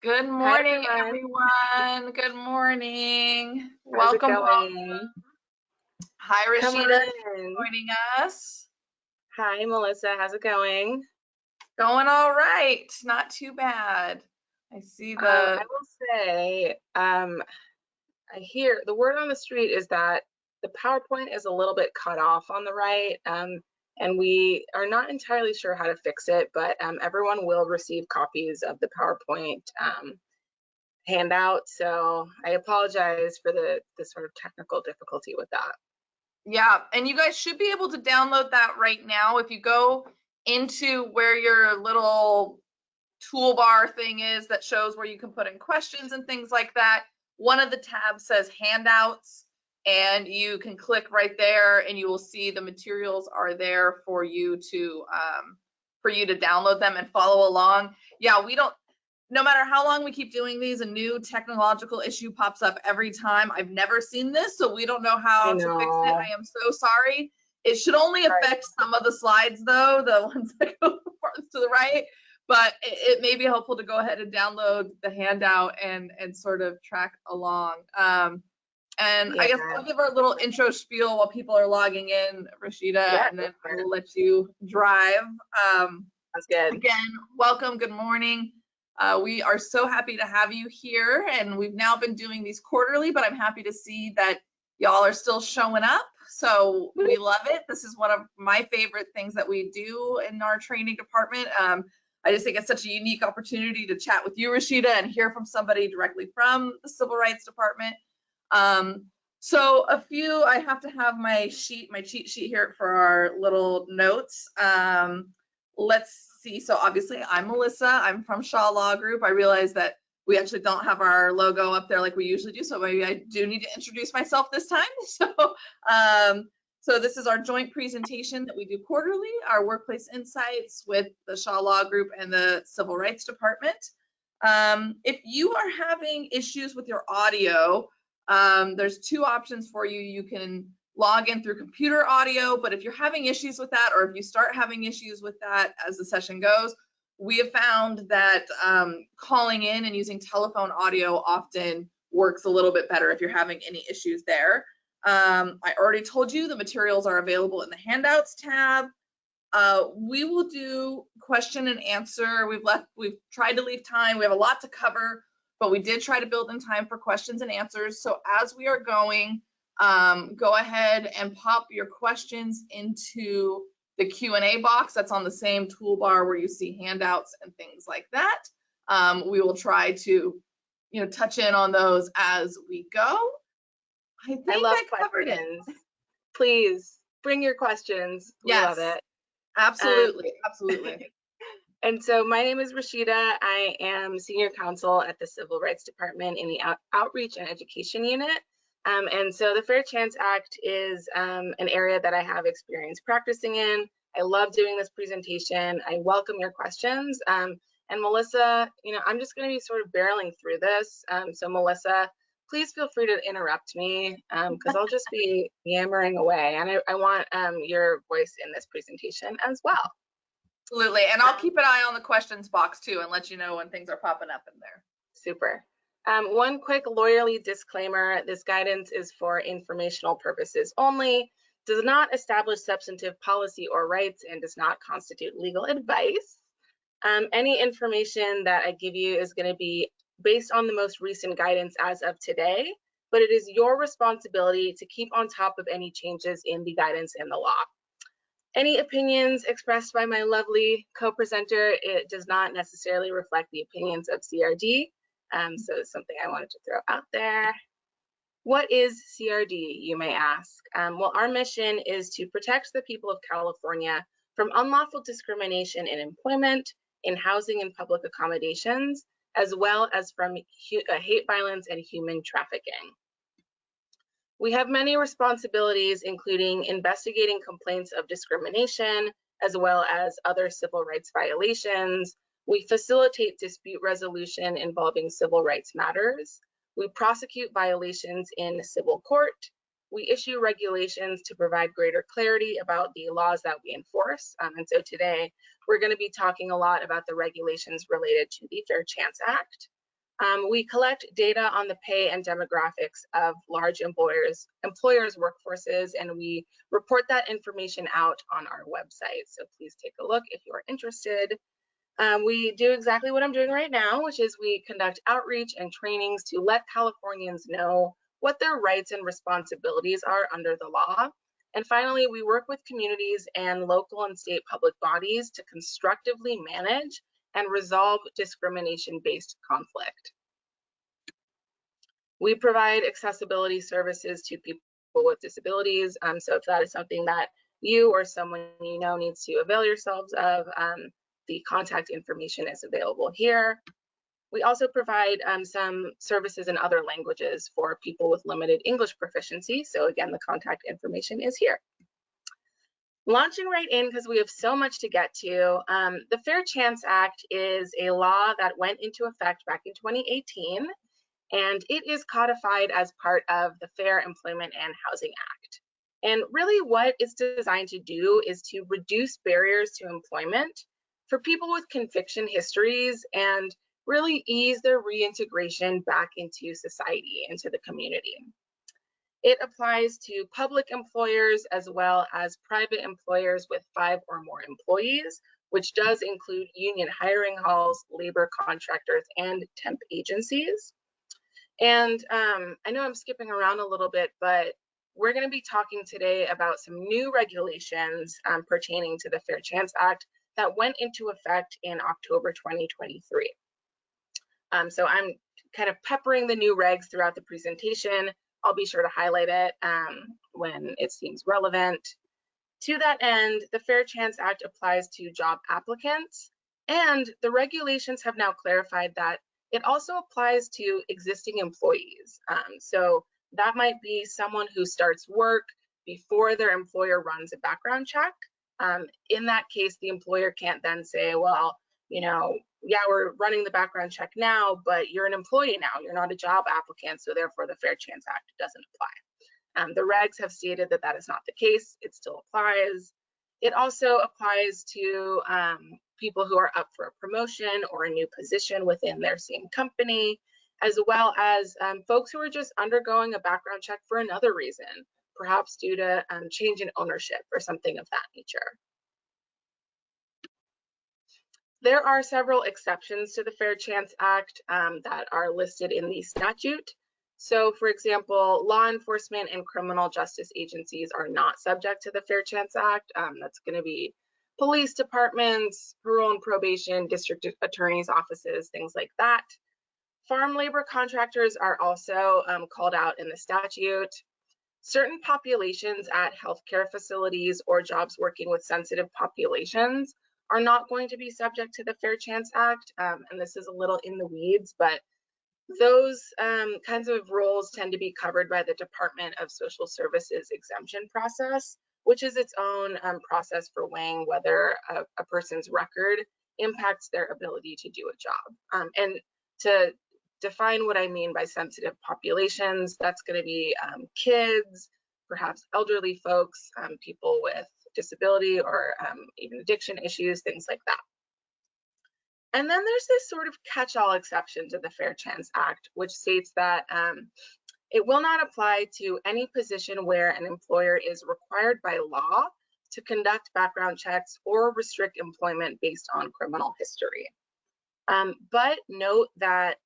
Good Hi, morning, everyone. everyone. Good morning. How's it Welcome, going? welcome. Hi, Come Rashida, on thanks for in. joining us. Hi, Melissa. How's it going? Going all right. Not too bad. I see I the, will say, I hear the word on the street is that the PowerPoint is a little bit cut off on the right, and we are not entirely sure how to fix it, but everyone will receive copies of the PowerPoint handout. So I apologize for the sort of technical difficulty with that. yeah, and you guys should be able to download that right now. If you go into where your little toolbar thing is that shows where you can put in questions and things like that, one of the tabs says handouts, and you can click right there and you will see the materials are there for you to download them and follow along. Yeah, we don't, no matter how long we keep doing these, a new technological issue pops up every time. I've never seen this, so we don't know I how to fix it. know. I am so sorry. It should only Sorry. affect some of the slides though, the ones that go farthest to the right, but it may be helpful to go ahead and download the handout and sort of track along. And I Yeah. guess I'll give our little intro spiel while people are logging in, Rashida, Yeah, and go then for I it. will let you drive. Sounds good. Again, welcome, good morning. We are so happy to have you here, and we've now been doing these quarterly, but I'm happy to see that y'all are still showing up. So we love it. This is one of my favorite things that we do in our training department. I just think it's such a unique opportunity to chat with you, Rashida, and hear from somebody directly from the Civil Rights Department. So I have to have my cheat sheet here for our little notes. Let's see. So obviously I'm Melissa. I'm from Shaw Law Group. I realize that we actually don't have our logo up there like we usually do. So maybe I do need to introduce myself this time. So this is our joint presentation that we do quarterly, our workplace insights with the Shaw Law Group and the Civil Rights Department. If you are having issues with your audio, there's two options for you. You can log in through computer audio, but if you're having issues with that, or if you start having issues with that as the session goes, we have found that calling in and using telephone audio often works a little bit better if you're having any issues there. I already told you the materials are available in the handouts tab. We will do question and answer. We've tried to leave time. We have a lot to cover, but we did try to build in time for questions and answers. So as we are going, go ahead and pop your questions into the Q&A box that's on the same toolbar where you see handouts and things like that. We will try to, touch in on those as we go. I love I covered questions. it. Please bring your questions. We love Yes, it. absolutely, absolutely. And so my name is Rashida. I am senior counsel at the Civil Rights Department in the Outreach and Education Unit. And so the Fair Chance Act is an area that I have experience practicing in. I love doing this presentation. I welcome your questions. And Melissa, I'm just going to be sort of barreling through this. So Melissa, please feel free to interrupt me because I'll just be yammering away. And I want your voice in this presentation as well. Absolutely. And I'll keep an eye on the questions box too and let you know when things are popping up in there. Super. One quick lawyerly disclaimer: this guidance is for informational purposes only, does not establish substantive policy or rights, and does not constitute legal advice. Any information that I give you is going to be based on the most recent guidance as of today, but it is your responsibility to keep on top of any changes in the guidance and the law. Any opinions expressed by my lovely co-presenter, it does not necessarily reflect the opinions of CRD. So it's something I wanted to throw out there. What is CRD, you may ask? Well, our mission is to protect the people of California from unlawful discrimination in employment, in housing and public accommodations, as well as from hate violence and human trafficking. We have many responsibilities, including investigating complaints of discrimination, as well as other civil rights violations. We facilitate dispute resolution involving civil rights matters. We prosecute violations in civil court. We issue regulations to provide greater clarity about the laws that we enforce. And so today, we're going to be talking a lot about the regulations related to the Fair Chance Act. We collect data on the pay and demographics of large employers' workforces, and we report that information out on our website. So please take a look if you are interested. We do exactly what I'm doing right now, which is we conduct outreach and trainings to let Californians know what their rights and responsibilities are under the law. And finally, we work with communities and local and state public bodies to constructively manage and resolve discrimination-based conflict. We provide accessibility services to people with disabilities. So if that is something that you or someone you know needs to avail yourselves of, the contact information is available here. We also provide some services in other languages for people with limited English proficiency. So again, the contact information is here. Launching right in, because we have so much to get to, the Fair Chance Act is a law that went into effect back in 2018, and it is codified as part of the Fair Employment and Housing Act. And really what it's designed to do is to reduce barriers to employment for people with conviction histories and really ease their reintegration back into society, into the community. It applies to public employers as well as private employers with 5 or more employees, which does include union hiring halls, labor contractors, and temp agencies. And I know I'm skipping around a little bit, but we're going to be talking today about some new regulations pertaining to the Fair Chance Act that went into effect in October 2023. So I'm kind of peppering the new regs throughout the presentation. I'll be sure to highlight it when it seems relevant. To that end, the Fair Chance Act applies to job applicants, and the regulations have now clarified that it also applies to existing employees. So that might be someone who starts work before their employer runs a background check. In that case, the employer can't then say, well, you know, yeah, we're running the background check now, but you're an employee now, you're not a job applicant, so therefore the Fair Chance Act doesn't apply. The regs have stated that that is not the case. It still applies. It also applies to people who are up for a promotion or a new position within their same company, as well as folks who are just undergoing a background check for another reason, perhaps due to change in ownership or something of that nature. There are several exceptions to the Fair Chance Act that are listed in the statute. So, for example, law enforcement and criminal justice agencies are not subject to the Fair Chance Act. That's going to be police departments, parole and probation, district attorneys' offices, things like that. Farm labor contractors are also called out in the statute. Certain populations at healthcare facilities or jobs working with sensitive populations are not going to be subject to the Fair Chance Act, and this is a little in the weeds, but those kinds of roles tend to be covered by the Department of Social Services exemption process, which is its own process for weighing whether a person's record impacts their ability to do a job. And to define what I mean by sensitive populations, that's going to be kids, perhaps elderly folks, people with disability or even addiction issues, things like that. And then there's this sort of catch-all exception to the Fair Chance Act, which states that it will not apply to any position where an employer is required by law to conduct background checks or restrict employment based on criminal history. But note that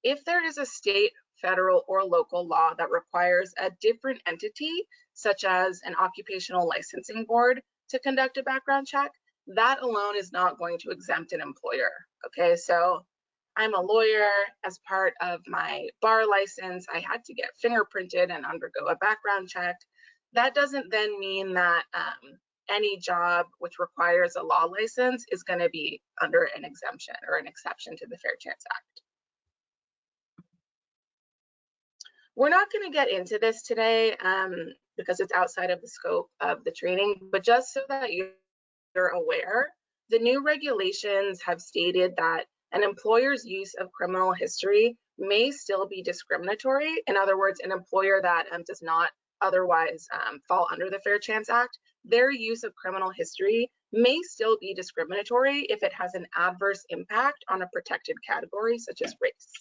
if there is a state, federal, or local law that requires a different entity, such as an occupational licensing board, to conduct a background check, that alone is not going to exempt an employer. Okay, so I'm a lawyer. As part of my bar license, I had to get fingerprinted and undergo a background check. That doesn't then mean that any job which requires a law license is going to be under an exemption or an exception to the Fair Chance Act. We're not going to get into this today because it's outside of the scope of the training, but just so that you're aware, the new regulations have stated that an employer's use of criminal history may still be discriminatory. In other words, an employer that does not otherwise fall under the Fair Chance Act, their use of criminal history may still be discriminatory if it has an adverse impact on a protected category such as race.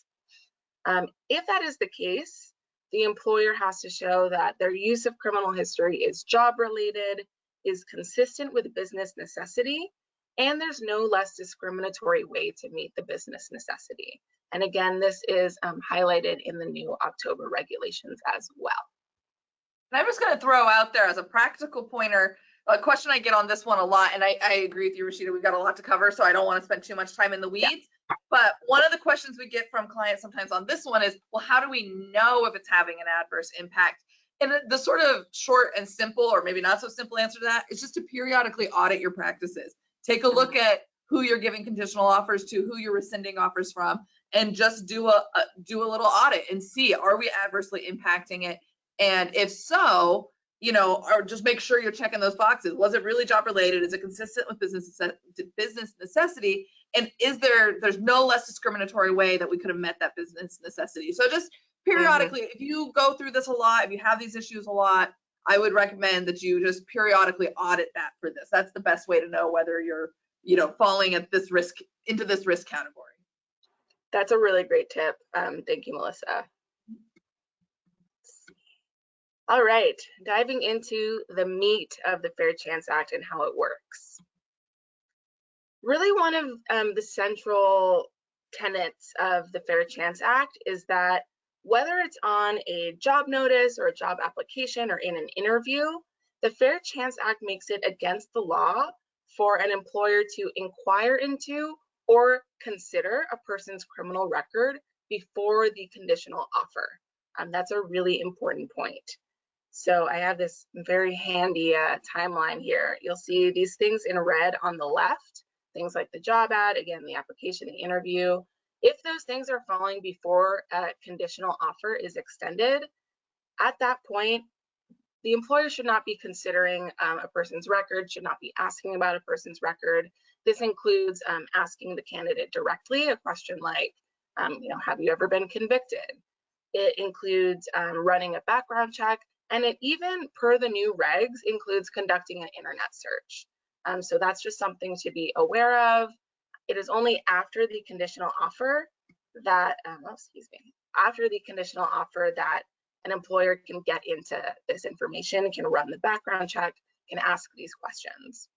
If that is the case, the employer has to show that their use of criminal history is job related, is consistent with business necessity, and there's no less discriminatory way to meet the business necessity. And again, this is highlighted in the new October regulations as well. And I'm just going to throw out there as a practical pointer, a question I get on this one a lot, and I agree with you, Rashida, we've got a lot to cover, so I don't want to spend too much time in the weeds. Yeah. But one of the questions we get from clients sometimes on this one is, well, how do we know if it's having an adverse impact? And the sort of short and simple, or maybe not so simple answer to that is just to periodically audit your practices. Take a look at who you're giving conditional offers to, who you're rescinding offers from, and just do a little audit and see, are we adversely impacting it? And if so, you know, or just make sure you're checking those boxes. Was it really job related? Is it consistent with business necessity? And there's no less discriminatory way that we could have met that business necessity? So just periodically, if you go through this a lot, if you have these issues a lot, I would recommend that you just periodically audit that for this. That's the best way to know whether you're, you know, falling at this risk, into this risk category. That's a really great tip. Thank you, Melissa. All right, diving into the meat of the Fair Chance Act and how it works. Really, one of the central tenets of the Fair Chance Act is that whether it's on a job notice or a job application or in an interview, the Fair Chance Act makes it against the law for an employer to inquire into or consider a person's criminal record before the conditional offer. That's a really important point. So I have this very handy timeline here. You'll see these things in red on the left, things like the job ad, again, the application, the interview. If those things are falling before a conditional offer is extended, at that point, the employer should not be considering a person's record, should not be asking about a person's record. This includes asking the candidate directly a question like, you know, have you ever been convicted? It includes running a background check, and it even, per the new regs, includes conducting an internet search. So that's just something to be aware of. It is only after the conditional offer that, after the conditional offer that an employer can get into this information, can run the background check, can ask these questions.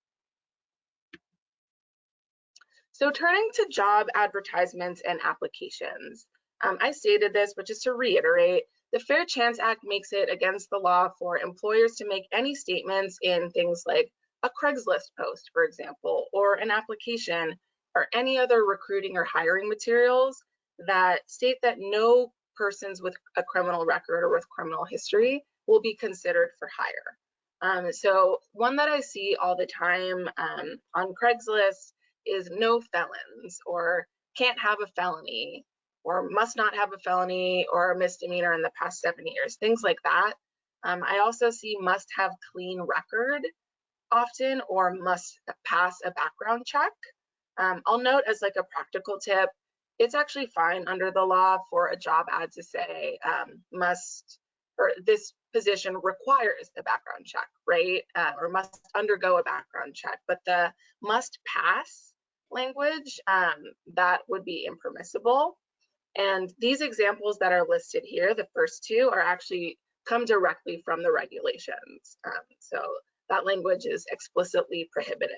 So turning to job advertisements and applications, I stated this, but just to reiterate, the Fair Chance Act makes it against the law for employers to make any statements in things like a Craigslist post, for example, or an application, or any other recruiting or hiring materials that state that no persons with a criminal record or with criminal history will be considered for hire. So one that I see all the time on Craigslist is no felons, or can't have a felony, or must not have a felony or a misdemeanor in the past 7 years, things like that. I also see must have clean record often, or must pass a background check. I'll note as like a practical tip, it's actually fine under the law for a job ad to say must, or this position requires a background check, right? Or must undergo a background check, but the must pass language, that would be impermissible. And these examples that are listed here, the first two, are actually come directly from the regulations. So that language is explicitly prohibited.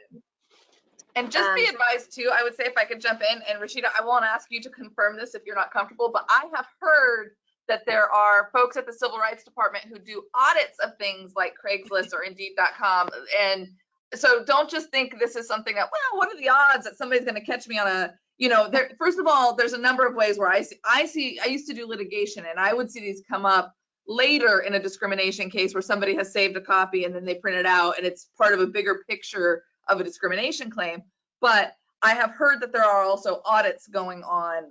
And just be advised too, I would say, if I could jump in, and Rashida, I won't ask you to confirm this if you're not comfortable, but I have heard that there are folks at the Civil Rights Department who do audits of things like Craigslist or Indeed.com. And so don't just think this is something that, well, what are the odds that somebody's going to catch me on a, you know, first of all, there's a number of ways where I used to do litigation, and I would see these come up later in a discrimination case where somebody has saved a copy and then they print it out and it's part of a bigger picture of a discrimination claim. But I have heard that there are also audits going on,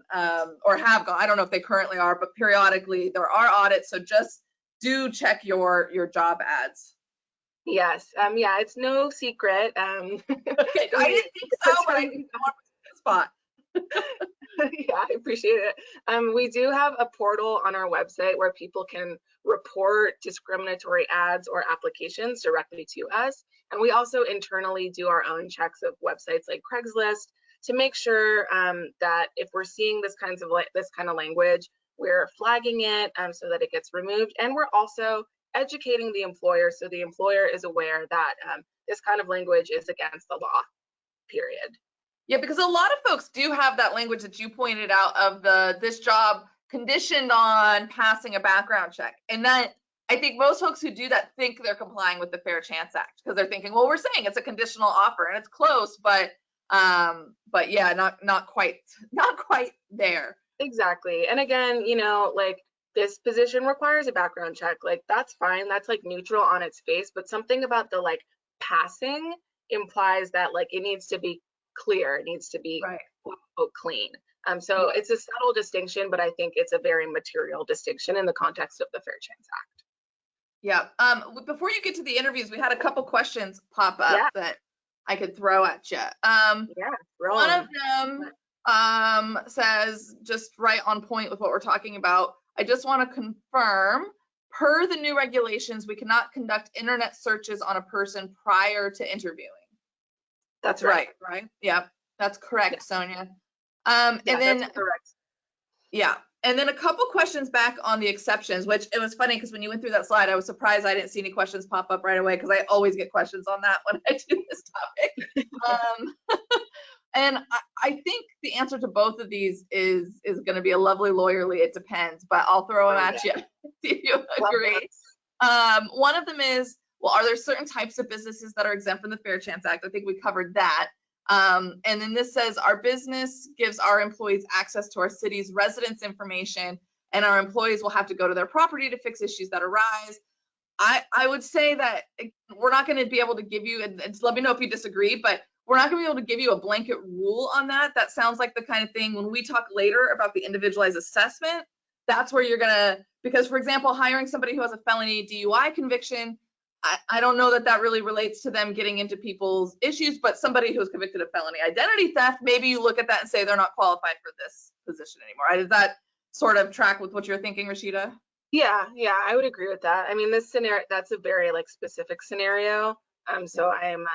or have gone. I don't know if they currently are, but periodically there are audits. So just do check your job ads. Yes, yeah, it's no secret. Okay, I didn't think so, but I didn't want to spot. Yeah, I appreciate it. We do have a portal on our website where people can report discriminatory ads or applications directly to us. And we also internally do our own checks of websites like Craigslist to make sure that if we're seeing this kind of language, we're flagging it so that it gets removed, and we're also educating the employer so the employer is aware that this kind of language is against the law, period. Yeah, because a lot of folks do have that language that you pointed out of this job conditioned on passing a background check. And that, I think most folks who do that think they're complying with the Fair Chance Act, because they're thinking, well, we're saying it's a conditional offer and it's close, but yeah, not quite there. Exactly. And again, you know, like, this position requires a background check. Like, that's fine. That's like neutral on its face, but something about the like passing implies that like it needs to be clear. It needs to be right. quote unquote clean. So it's a subtle distinction, but I think it's a very material distinction in the context of the Fair Chance Act. Yeah. Before you get to the interviews, we had a couple questions pop up that I could throw at you. One of them says, just right on point with what we're talking about, I just want to confirm, per the new regulations, we cannot conduct internet searches on a person prior to interviewing. That's right. Yeah, that's correct, Sonia. And then, that's correct. Yeah. And then a couple questions back on the exceptions, which it was funny because when you went through that slide, I was surprised I didn't see any questions pop up right away, because I always get questions on that when I do this topic. And I think the answer to both of these is going to be a lovely lawyerly, it depends, but I'll throw them at you, see if you agree. One of them is, well, are there certain types of businesses that are exempt from the Fair Chance Act? I think we covered that. And then this says, our business gives our employees access to our city's residents' information, and our employees will have to go to their property to fix issues that arise. I would say that we're not going to be able to give you, and let me know if you disagree, but we're not going to be able to give you a blanket rule on that. That sounds like the kind of thing when we talk later about the individualized assessment, that's where you're going to, because for example, hiring somebody who has a felony DUI conviction, I don't know that that really relates to them getting into people's issues, but somebody who's convicted of felony identity theft, maybe you look at that and say they're not qualified for this position anymore. Does that sort of track with what you're thinking, Rashida? Yeah, I would agree with that. I mean, this scenario, that's a very like specific scenario. So I am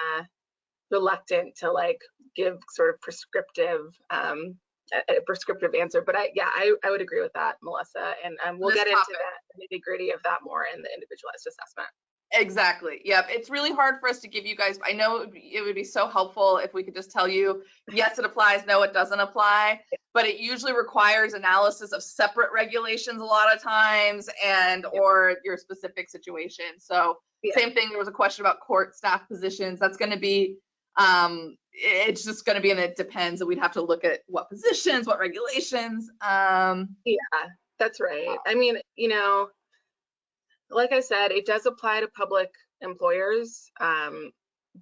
reluctant to like give sort of prescriptive a prescriptive answer, but I would agree with that, Melissa, and we'll get into that nitty-gritty of that more in the individualized assessment. Exactly. Yep. It's really hard for us to give you guys, I know it would be so helpful if we could just tell you, yes, it applies, no, it doesn't apply, but it usually requires analysis of separate regulations a lot of times, and or your specific situation. So same thing, there was a question about court staff positions. That's going to be, it's just going to be, and it depends, and we'd have to look at what positions, what regulations. Yeah, that's right. I mean, you know, like I said, it does apply to public employers,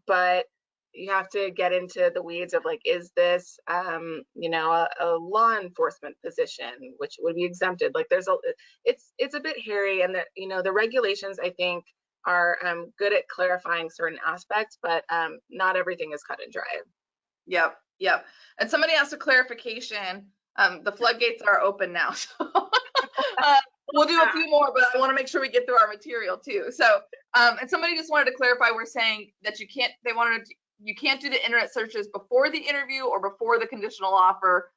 but you have to get into the weeds of like, is this, you know, a law enforcement position, which would be exempted? Like, it's a bit hairy, and that, you know, the regulations I think are good at clarifying certain aspects, but not everything is cut and dry. Yep. And somebody asked a clarification. The floodgates are open now. So we'll do a few more, but I want to make sure we get through our material too. So, and somebody just wanted to clarify, we're saying that you can't do the internet searches before the interview or before the conditional offer.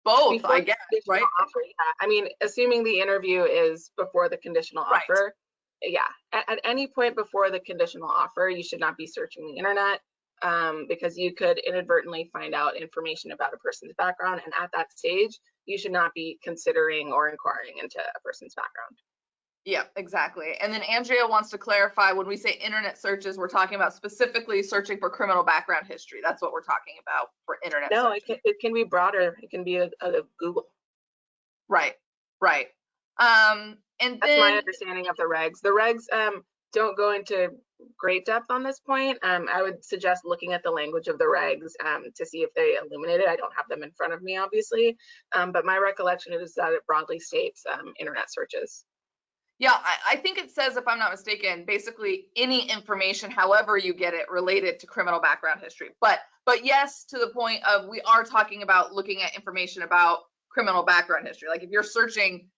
Both, I guess, right? Offer, yeah. I mean, assuming the interview is before the conditional offer, yeah. At any point before the conditional offer, you should not be searching the internet, because you could inadvertently find out information about a person's background, and at that stage, you should not be considering or inquiring into a person's background. Yeah, exactly. And then Andrea wants to clarify, when we say internet searches, we're talking about specifically searching for criminal background history. That's what we're talking about for internet searches. No, it can be broader. It can be a Google. Right. And that's my understanding of the regs. The regs don't go into great depth on this point. I would suggest looking at the language of the regs to see if they illuminate it. I don't have them in front of me, obviously, but my recollection is that it broadly states internet searches. Yeah, I think it says, if I'm not mistaken, basically any information, however you get it, related to criminal background history. But yes, to the point of, we are talking about looking at information about criminal background history. Like if you're searching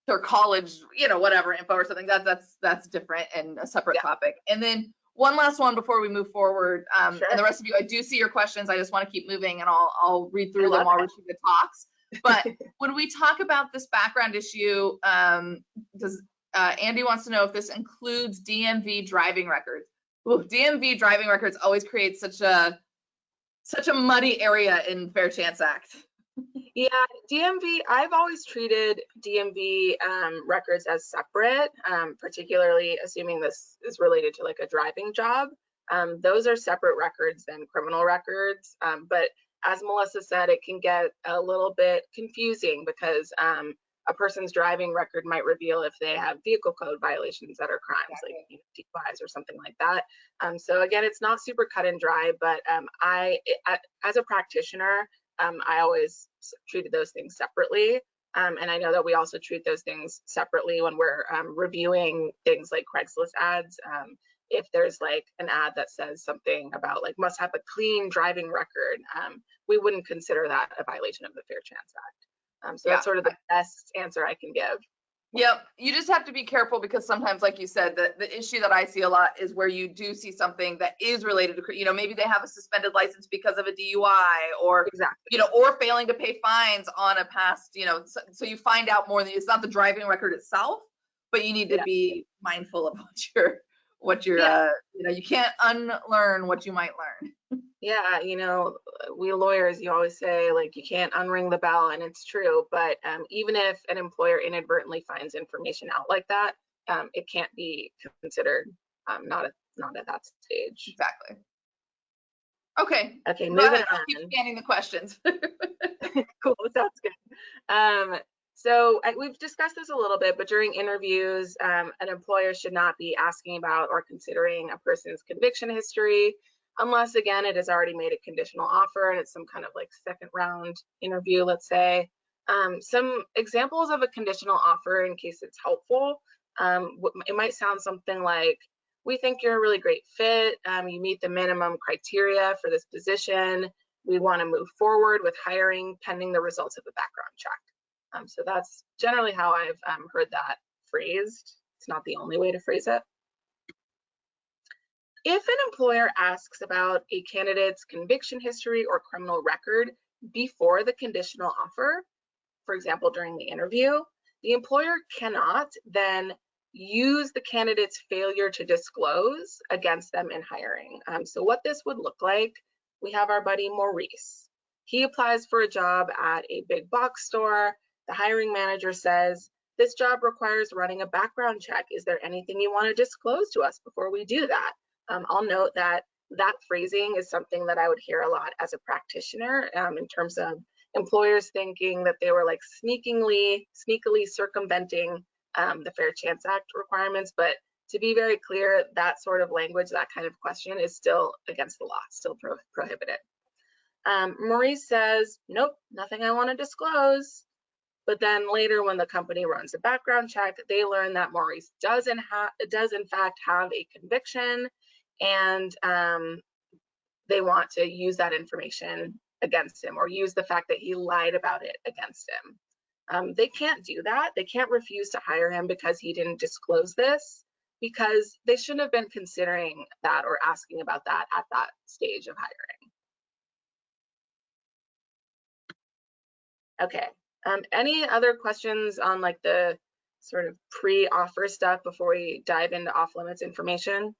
their college, you know, whatever info or something, that's different and a separate topic. And then one last one before we move forward, and the rest of you, I do see your questions. I just want to keep moving, and I'll read through them while Rashida talks. But when we talk about this background issue, Andy wants to know if this includes DMV driving records. Ooh, DMV driving records always create such a muddy area in Fair Chance Act. Yeah, DMV, I've always treated DMV records as separate, particularly assuming this is related to like a driving job. Those are separate records than criminal records. But as Melissa said, it can get a little bit confusing because a person's driving record might reveal if they have vehicle code violations that are crimes, like DUIs or something like that. So again, it's not super cut and dry, but as a practitioner, I always treated those things separately. And I know that we also treat those things separately when we're reviewing things like Craigslist ads. If there's like an ad that says something about like must have a clean driving record, we wouldn't consider that a violation of the Fair Chance Act. So that's sort of the best answer I can give. Yep, you just have to be careful because sometimes, like you said, the issue that I see a lot is where you do see something that is related to, you know, maybe they have a suspended license because of a DUI or, you know, or failing to pay fines on a past, you know, so you find out more than it's not the driving record itself, but you need to be mindful of what you're, you know, you can't unlearn what you might learn. Yeah, you know, we lawyers, you always say like you can't unring the bell, and it's true. But even if an employer inadvertently finds information out like that, it can't be considered not at that stage. Exactly. Okay. Okay, moving on. I'll keep scanning the questions. Cool, sounds good. So we've discussed this a little bit, but during interviews, an employer should not be asking about or considering a person's conviction history, unless, again, it has already made a conditional offer and it's some kind of like second round interview, let's say. Some examples of a conditional offer, in case it's helpful, it might sound something like, we think you're a really great fit, you meet the minimum criteria for this position, we want to move forward with hiring pending the results of a background check. So that's generally how I've heard that phrased. It's not the only way to phrase it. If an employer asks about a candidate's conviction history or criminal record before the conditional offer, for example, during the interview, the employer cannot then use the candidate's failure to disclose against them in hiring. So what this would look like, we have our buddy Maurice. He applies for a job at a big box store. The hiring manager says, this job requires running a background check. Is there anything you want to disclose to us before we do that? I'll note that that phrasing is something that I would hear a lot as a practitioner in terms of employers thinking that they were like sneakily circumventing the Fair Chance Act requirements. But to be very clear, that sort of language, that kind of question is still against the law, still prohibited. Maurice says, nope, nothing I want to disclose. But then later when the company runs a background check, they learn that Maurice does in fact have a conviction, and they want to use that information against him or use the fact that he lied about it against him. They can't do that. They can't refuse to hire him because he didn't disclose this, because they shouldn't have been considering that or asking about that at that stage of hiring. Okay. Any other questions on like the sort of pre-offer stuff before we dive into off-limits information?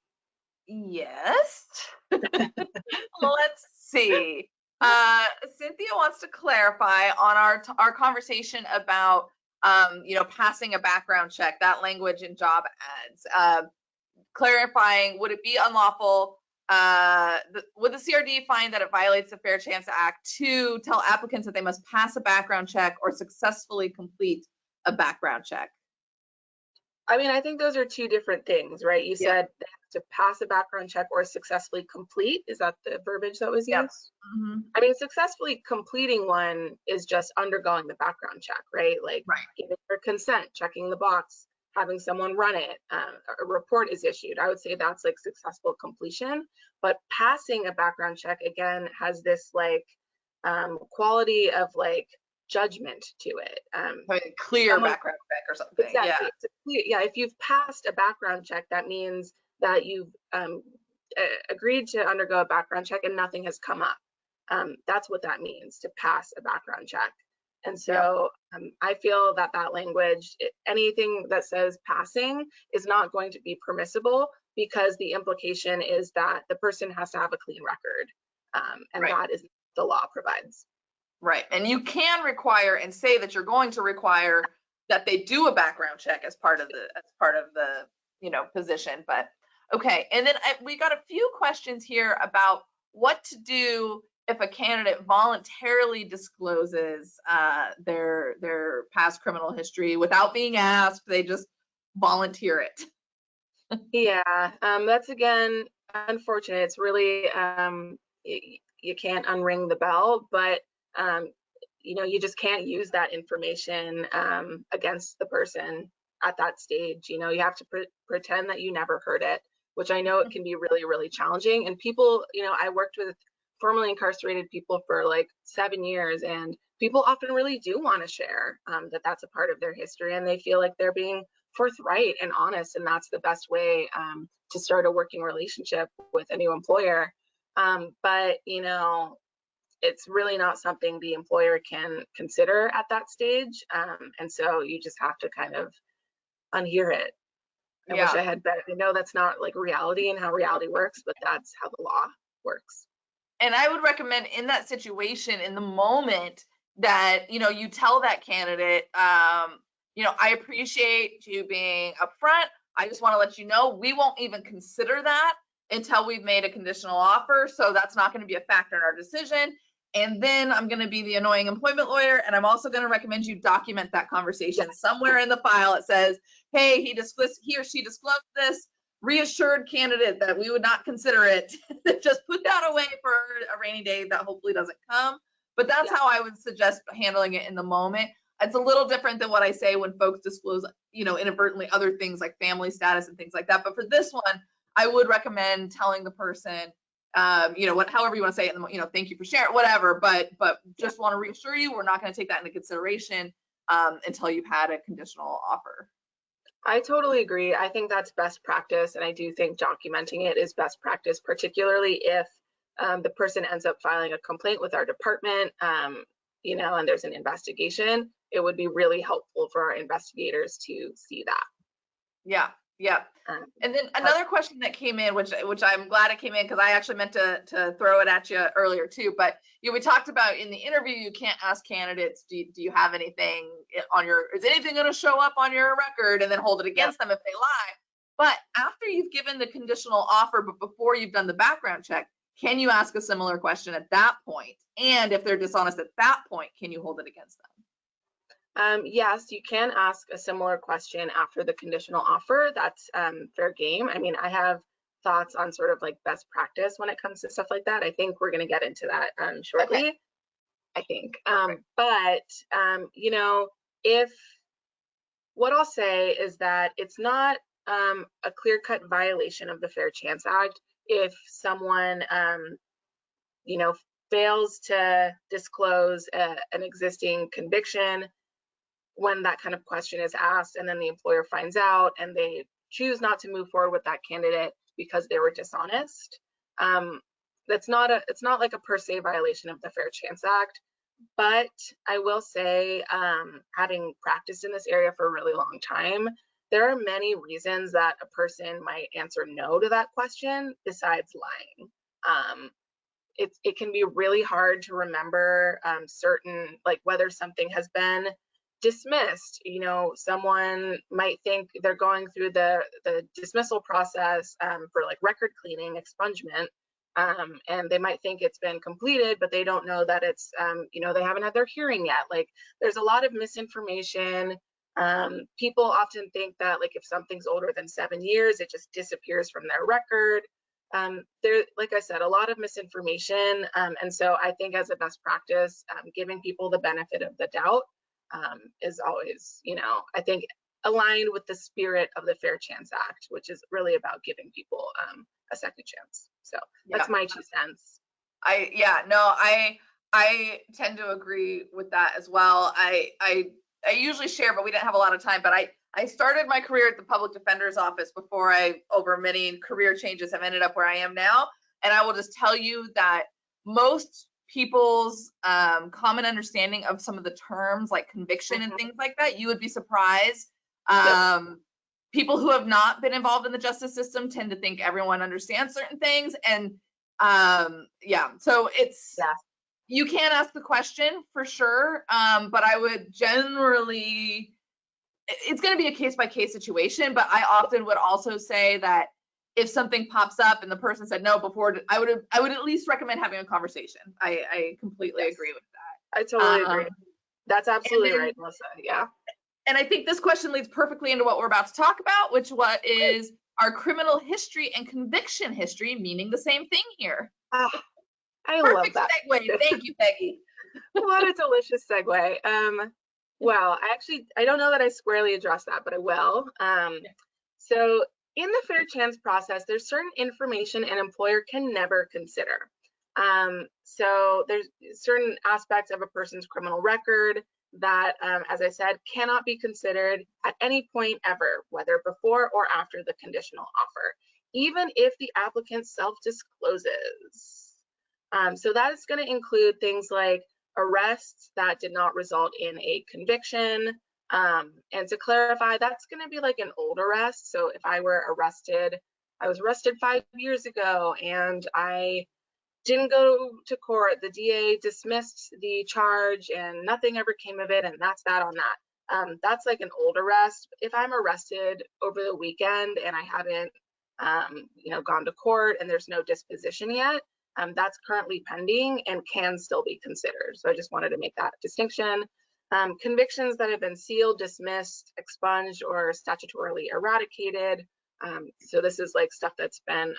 Yes. Let's see. Cynthia wants to clarify on our conversation about you know, passing a background check, that language in job ads. Clarifying, would it be unlawful? Would the CRD find that it violates the Fair Chance Act to tell applicants that they must pass a background check or successfully complete a background check? I mean, I think those are two different things, right? You said they have to pass a background check or successfully complete. Is that the verbiage that was used? Yep. Mm-hmm. I mean, successfully completing one is just undergoing the background check, right? Like giving their consent, checking the box, having someone run it, a report is issued. I would say that's like successful completion. But passing a background check, again, has this like quality of like judgment to it. Clear background check or something. Exactly. Yeah, if you've passed a background check, that means that you've agreed to undergo a background check and nothing has come up. That's what that means, to pass a background check. And so I feel that that language, anything that says passing is not going to be permissible, because the implication is that the person has to have a clean record. And Right. that is the law provides. Right. And you can require and say that you're going to require that they do a background check as part of the position. But okay. And then we got a few questions here about what to do if a candidate voluntarily discloses their past criminal history without being asked. They just volunteer it. Yeah, that's again unfortunate. It's really you can't unring the bell, but you just can't use that information against the person at that stage. You have to pretend that you never heard it, which I know it can be really, really challenging. And people, I worked with formerly incarcerated people for like 7 years, and people often really do want to share that that's a part of their history, and they feel like they're being forthright and honest, and that's the best way to start a working relationship with a new employer. But it's really not something the employer can consider at that stage, and so you just have to kind of unhear it. I wish I had better. I know that's not like reality and how reality works, but that's how the law works. And I would recommend in that situation, in the moment, that you tell that candidate, I appreciate you being upfront. I just want to let you know we won't even consider that until we've made a conditional offer. So that's not going to be a factor in our decision. And then I'm going to be the annoying employment lawyer, and I'm also going to recommend you document that conversation somewhere in the file. It says, hey, he or she disclosed this. Reassured candidate that we would not consider it. Just put that away for a rainy day that hopefully doesn't come. But that's how I would suggest handling it in the moment. It's a little different than what I say when folks disclose, inadvertently other things like family status and things like that. But for this one, I would recommend telling the person, however you want to say it, thank you for sharing, whatever. But just want to reassure you, we're not going to take that into consideration until you've had a conditional offer. I totally agree. I think that's best practice, and I do think documenting it is best practice, particularly if the person ends up filing a complaint with our department, and there's an investigation. It would be really helpful for our investigators to see that. Yeah. And then another question that came in, which I'm glad it came in, because I actually meant to throw it at you earlier too. But we talked about in the interview, you can't ask candidates, do you have anything is anything going to show up on your record, and then hold it against them if they lie. But after you've given the conditional offer, but before you've done the background check, can you ask a similar question at that point? And if they're dishonest at that point, can you hold it against them? Yes, you can ask a similar question after the conditional offer. That's fair game. I mean, I have thoughts on sort of like best practice when it comes to stuff like that. I think we're going to get into that shortly. Okay. I think. But, if what I'll say is that it's not a clear-cut violation of the Fair Chance Act if someone, fails to disclose an existing conviction when that kind of question is asked, and then the employer finds out and they choose not to move forward with that candidate because they were dishonest. It's not like a per se violation of the Fair Chance Act, but I will say, having practiced in this area for a really long time, there are many reasons that a person might answer no to that question besides lying. It can be really hard to remember certain, like whether something has been dismissed. Someone might think they're going through the dismissal process for like record cleaning, expungement, and they might think it's been completed, but they don't know that it's, they haven't had their hearing yet. Like there's a lot of misinformation. People often think that like if something's older than 7 years, it just disappears from their record. There, like I said, a lot of misinformation. And so I think as a best practice, giving people the benefit of the doubt is always, I think aligned with the spirit of the Fair Chance Act, which is really about giving people a second chance. So that's my 2 cents. I tend to agree with that as well. I usually share, but we didn't have a lot of time, but I started my career at the public defender's office before I, over many career changes, have ended up where I am now. And I will just tell you that most people's common understanding of some of the terms like conviction and things like that. You would be surprised. People who have not been involved in the justice system tend to think everyone understands certain things. And so you can ask the question for sure, but I would generally, it's going to be a case-by-case situation, but I often would also say that if something pops up and the person said no before, I would at least recommend having a conversation. I completely agree with that. I totally agree. That's absolutely right, Melissa. Yeah. And I think this question leads perfectly into what we're about to talk about, which is our criminal history and conviction history meaning the same thing here. I Perfect love that. Segue. Thank you, Peggy. What a delicious segue. Well, I don't know that I squarely addressed that, but I will. So in the fair chance process, there's certain information an employer can never consider. So there's certain aspects of a person's criminal record that, as I said, cannot be considered at any point ever, whether before or after the conditional offer, even if the applicant self-discloses. So that is going to include things like arrests that did not result in a conviction. And to clarify, that's going to be like an old arrest. So if I was arrested 5 years ago and I didn't go to court, the DA dismissed the charge and nothing ever came of it, and that's that on that. That's like an old arrest. If I'm arrested over the weekend and I haven't gone to court and there's no disposition yet, that's currently pending and can still be considered. So I just wanted to make that distinction. Convictions that have been sealed, dismissed, expunged, or statutorily eradicated. So this is like stuff that's been,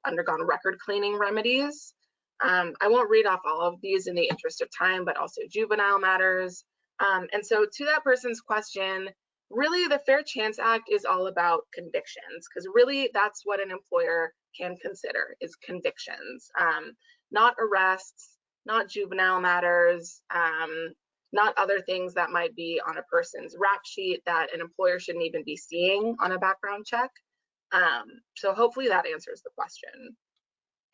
undergone record cleaning remedies. I won't read off all of these in the interest of time, but also juvenile matters. And so to that person's question, really the Fair Chance Act is all about convictions, because really that's what an employer can consider is convictions, not arrests, not juvenile matters, not other things that might be on a person's rap sheet that an employer shouldn't even be seeing on a background check. So hopefully that answers the question.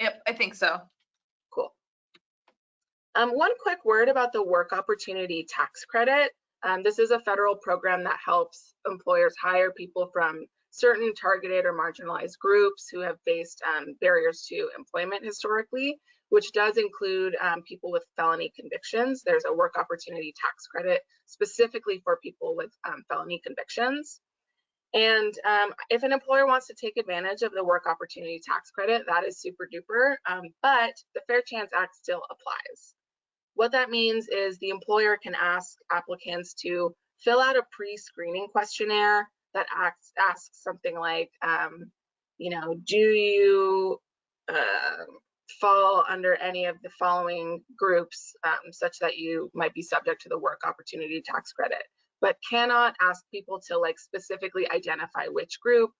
Yep, I think so. Cool. One quick word about the Work Opportunity Tax Credit. This is a federal program that helps employers hire people from certain targeted or marginalized groups who have faced barriers to employment historically, which does include people with felony convictions. There's a Work Opportunity Tax Credit specifically for people with felony convictions. And if an employer wants to take advantage of the Work Opportunity Tax Credit, that is super duper, but the Fair Chance Act still applies. What that means is the employer can ask applicants to fill out a pre-screening questionnaire that asks something like, do you fall under any of the following groups such that you might be subject to the Work Opportunity Tax Credit, but cannot ask people to like specifically identify which group,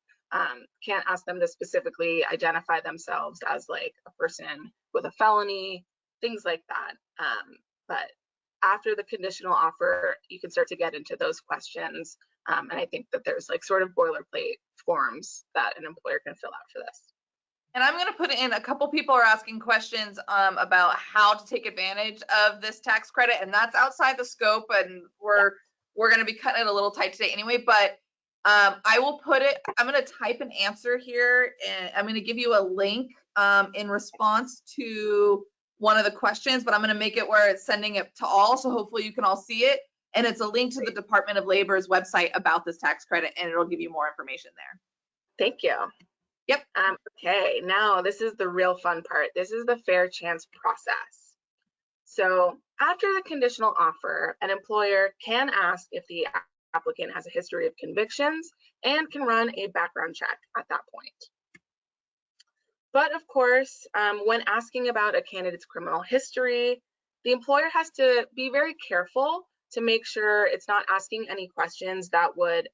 can't ask them to specifically identify themselves as like a person with a felony, things like that. But after the conditional offer, you can start to get into those questions. And I think that there's like sort of boilerplate forms that an employer can fill out for this. And I'm going to put in, a couple people are asking questions about how to take advantage of this tax credit, and that's outside the scope, and we're going to be cutting it a little tight today anyway, but I will put it, I'm going to type an answer here, and I'm going to give you a link in response to one of the questions, but I'm going to make it where it's sending it to all, so hopefully you can all see it, and it's a link to the Department of Labor's website about this tax credit, and it'll give you more information there. Thank you. Yep. Okay, now this is the real fun part. This is the fair chance process. So after the conditional offer, an employer can ask if the applicant has a history of convictions and can run a background check at that point. But of course, when asking about a candidate's criminal history, the employer has to be very careful to make sure it's not asking any questions that would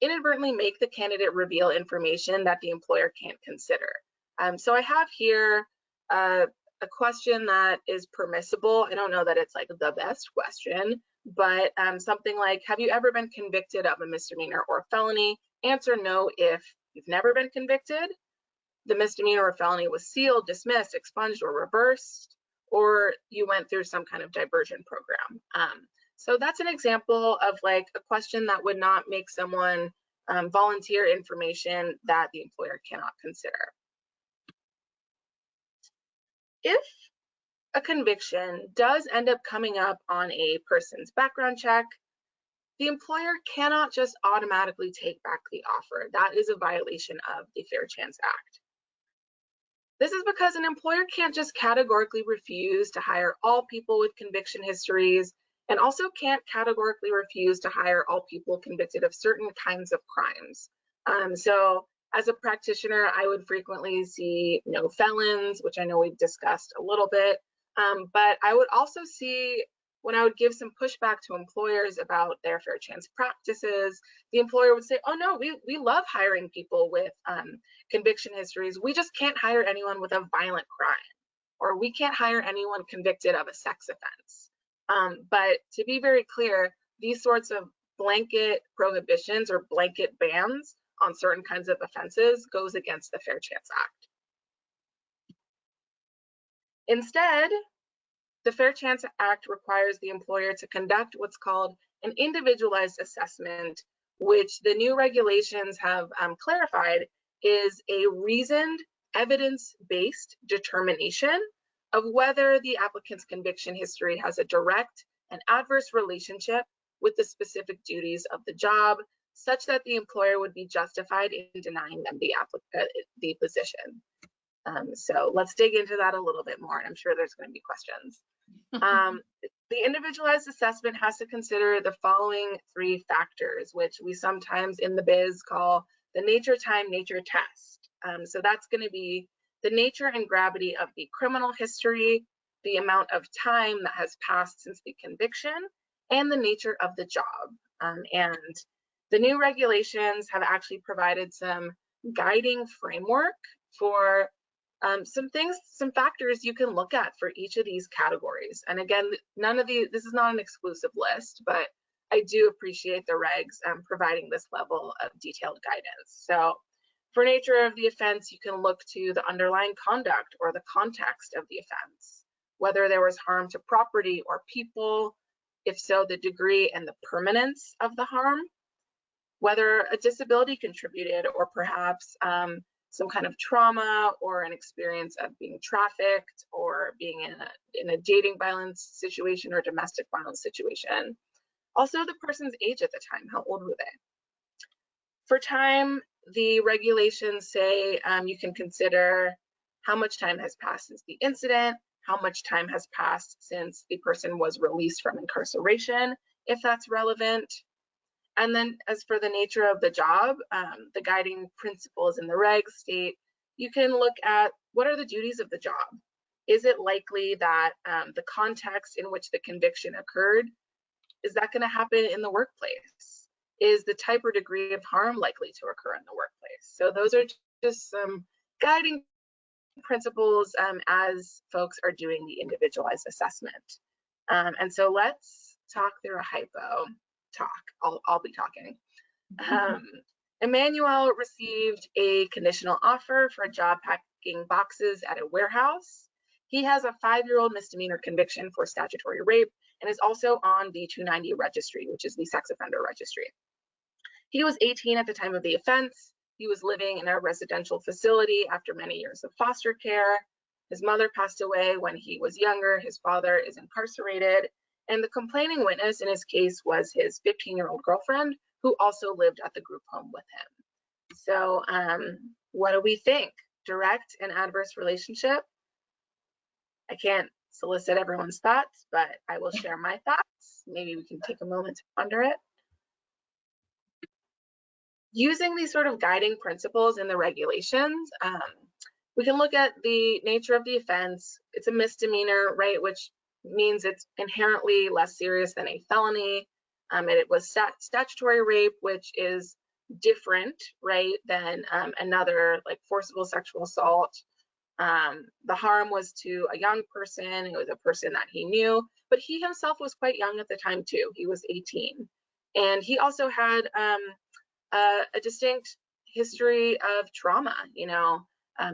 inadvertently make the candidate reveal information that the employer can't consider. So I have here a question that is permissible. I don't know that it's like the best question, but something like, have you ever been convicted of a misdemeanor or felony? Answer no if you've never been convicted, the misdemeanor or felony was sealed, dismissed, expunged, or reversed, or you went through some kind of diversion program. So that's an example of like a question that would not make someone volunteer information that the employer cannot consider. If a conviction does end up coming up on a person's background check, the employer cannot just automatically take back the offer. That is a violation of the Fair Chance Act. This is because an employer can't just categorically refuse to hire all people with conviction histories, and also can't categorically refuse to hire all people convicted of certain kinds of crimes. So as a practitioner, I would frequently see no felons, which I know we've discussed a little bit, but I would also see, when I would give some pushback to employers about their fair chance practices, the employer would say, oh no, we love hiring people with conviction histories. We just can't hire anyone with a violent crime, or we can't hire anyone convicted of a sex offense. But to be very clear, these sorts of blanket prohibitions or blanket bans on certain kinds of offenses goes against the Fair Chance Act. Instead, the Fair Chance Act requires the employer to conduct what's called an individualized assessment, which the new regulations have clarified is a reasoned, evidence-based determination of whether the applicant's conviction history has a direct and adverse relationship with the specific duties of the job, such that the employer would be justified in denying them the position. So let's dig into that a little bit more, and I'm sure there's going to be questions. The individualized assessment has to consider the following 3 factors, which we sometimes in the biz call the nature, time, nature test. So that's going to be the nature and gravity of the criminal history, the amount of time that has passed since the conviction, and the nature of the job. And the new regulations have actually provided some guiding framework for some factors you can look at for each of these categories. And again, this is not an exclusive list, but I do appreciate the regs providing this level of detailed guidance. So for nature of the offense, you can look to the underlying conduct or the context of the offense, whether there was harm to property or people, if so, the degree and the permanence of the harm, whether a disability contributed, or perhaps some kind of trauma or an experience of being trafficked or being in a dating violence situation or domestic violence situation. Also, the person's age at the time, how old were they? For time, the regulations say you can consider how much time has passed since the incident, how much time has passed since the person was released from incarceration, if that's relevant. And then as for the nature of the job, the guiding principles in the regs state you can look at what are the duties of the job. Is it likely that the context in which the conviction occurred, is that going to happen in the workplace? Is the type or degree of harm likely to occur in the workplace? So those are just some guiding principles as folks are doing the individualized assessment. And so let's talk through a hypo. I'll be talking. Emmanuel received a conditional offer for a job packing boxes at a warehouse. He has a 5-year-old misdemeanor conviction for statutory rape and is also on the 290 registry, which is the sex offender registry. He was 18 at the time of the offense. He was living in a residential facility after many years of foster care. His mother passed away when he was younger. His father is incarcerated. And the complaining witness in his case was his 15-year-old girlfriend, who also lived at the group home with him. So what do we think? Direct and adverse relationship? I can't solicit everyone's thoughts, but I will share my thoughts. Maybe we can take a moment to ponder it. Using these sort of guiding principles in the regulations, we can look at the nature of the offense. It's a misdemeanor, right, which means it's inherently less serious than a felony. And it was statutory rape, which is different, right, than another like forcible sexual assault. The harm was to a young person. It was a person that he knew, but he himself was quite young at the time too. He was 18. And he also had a distinct history of trauma,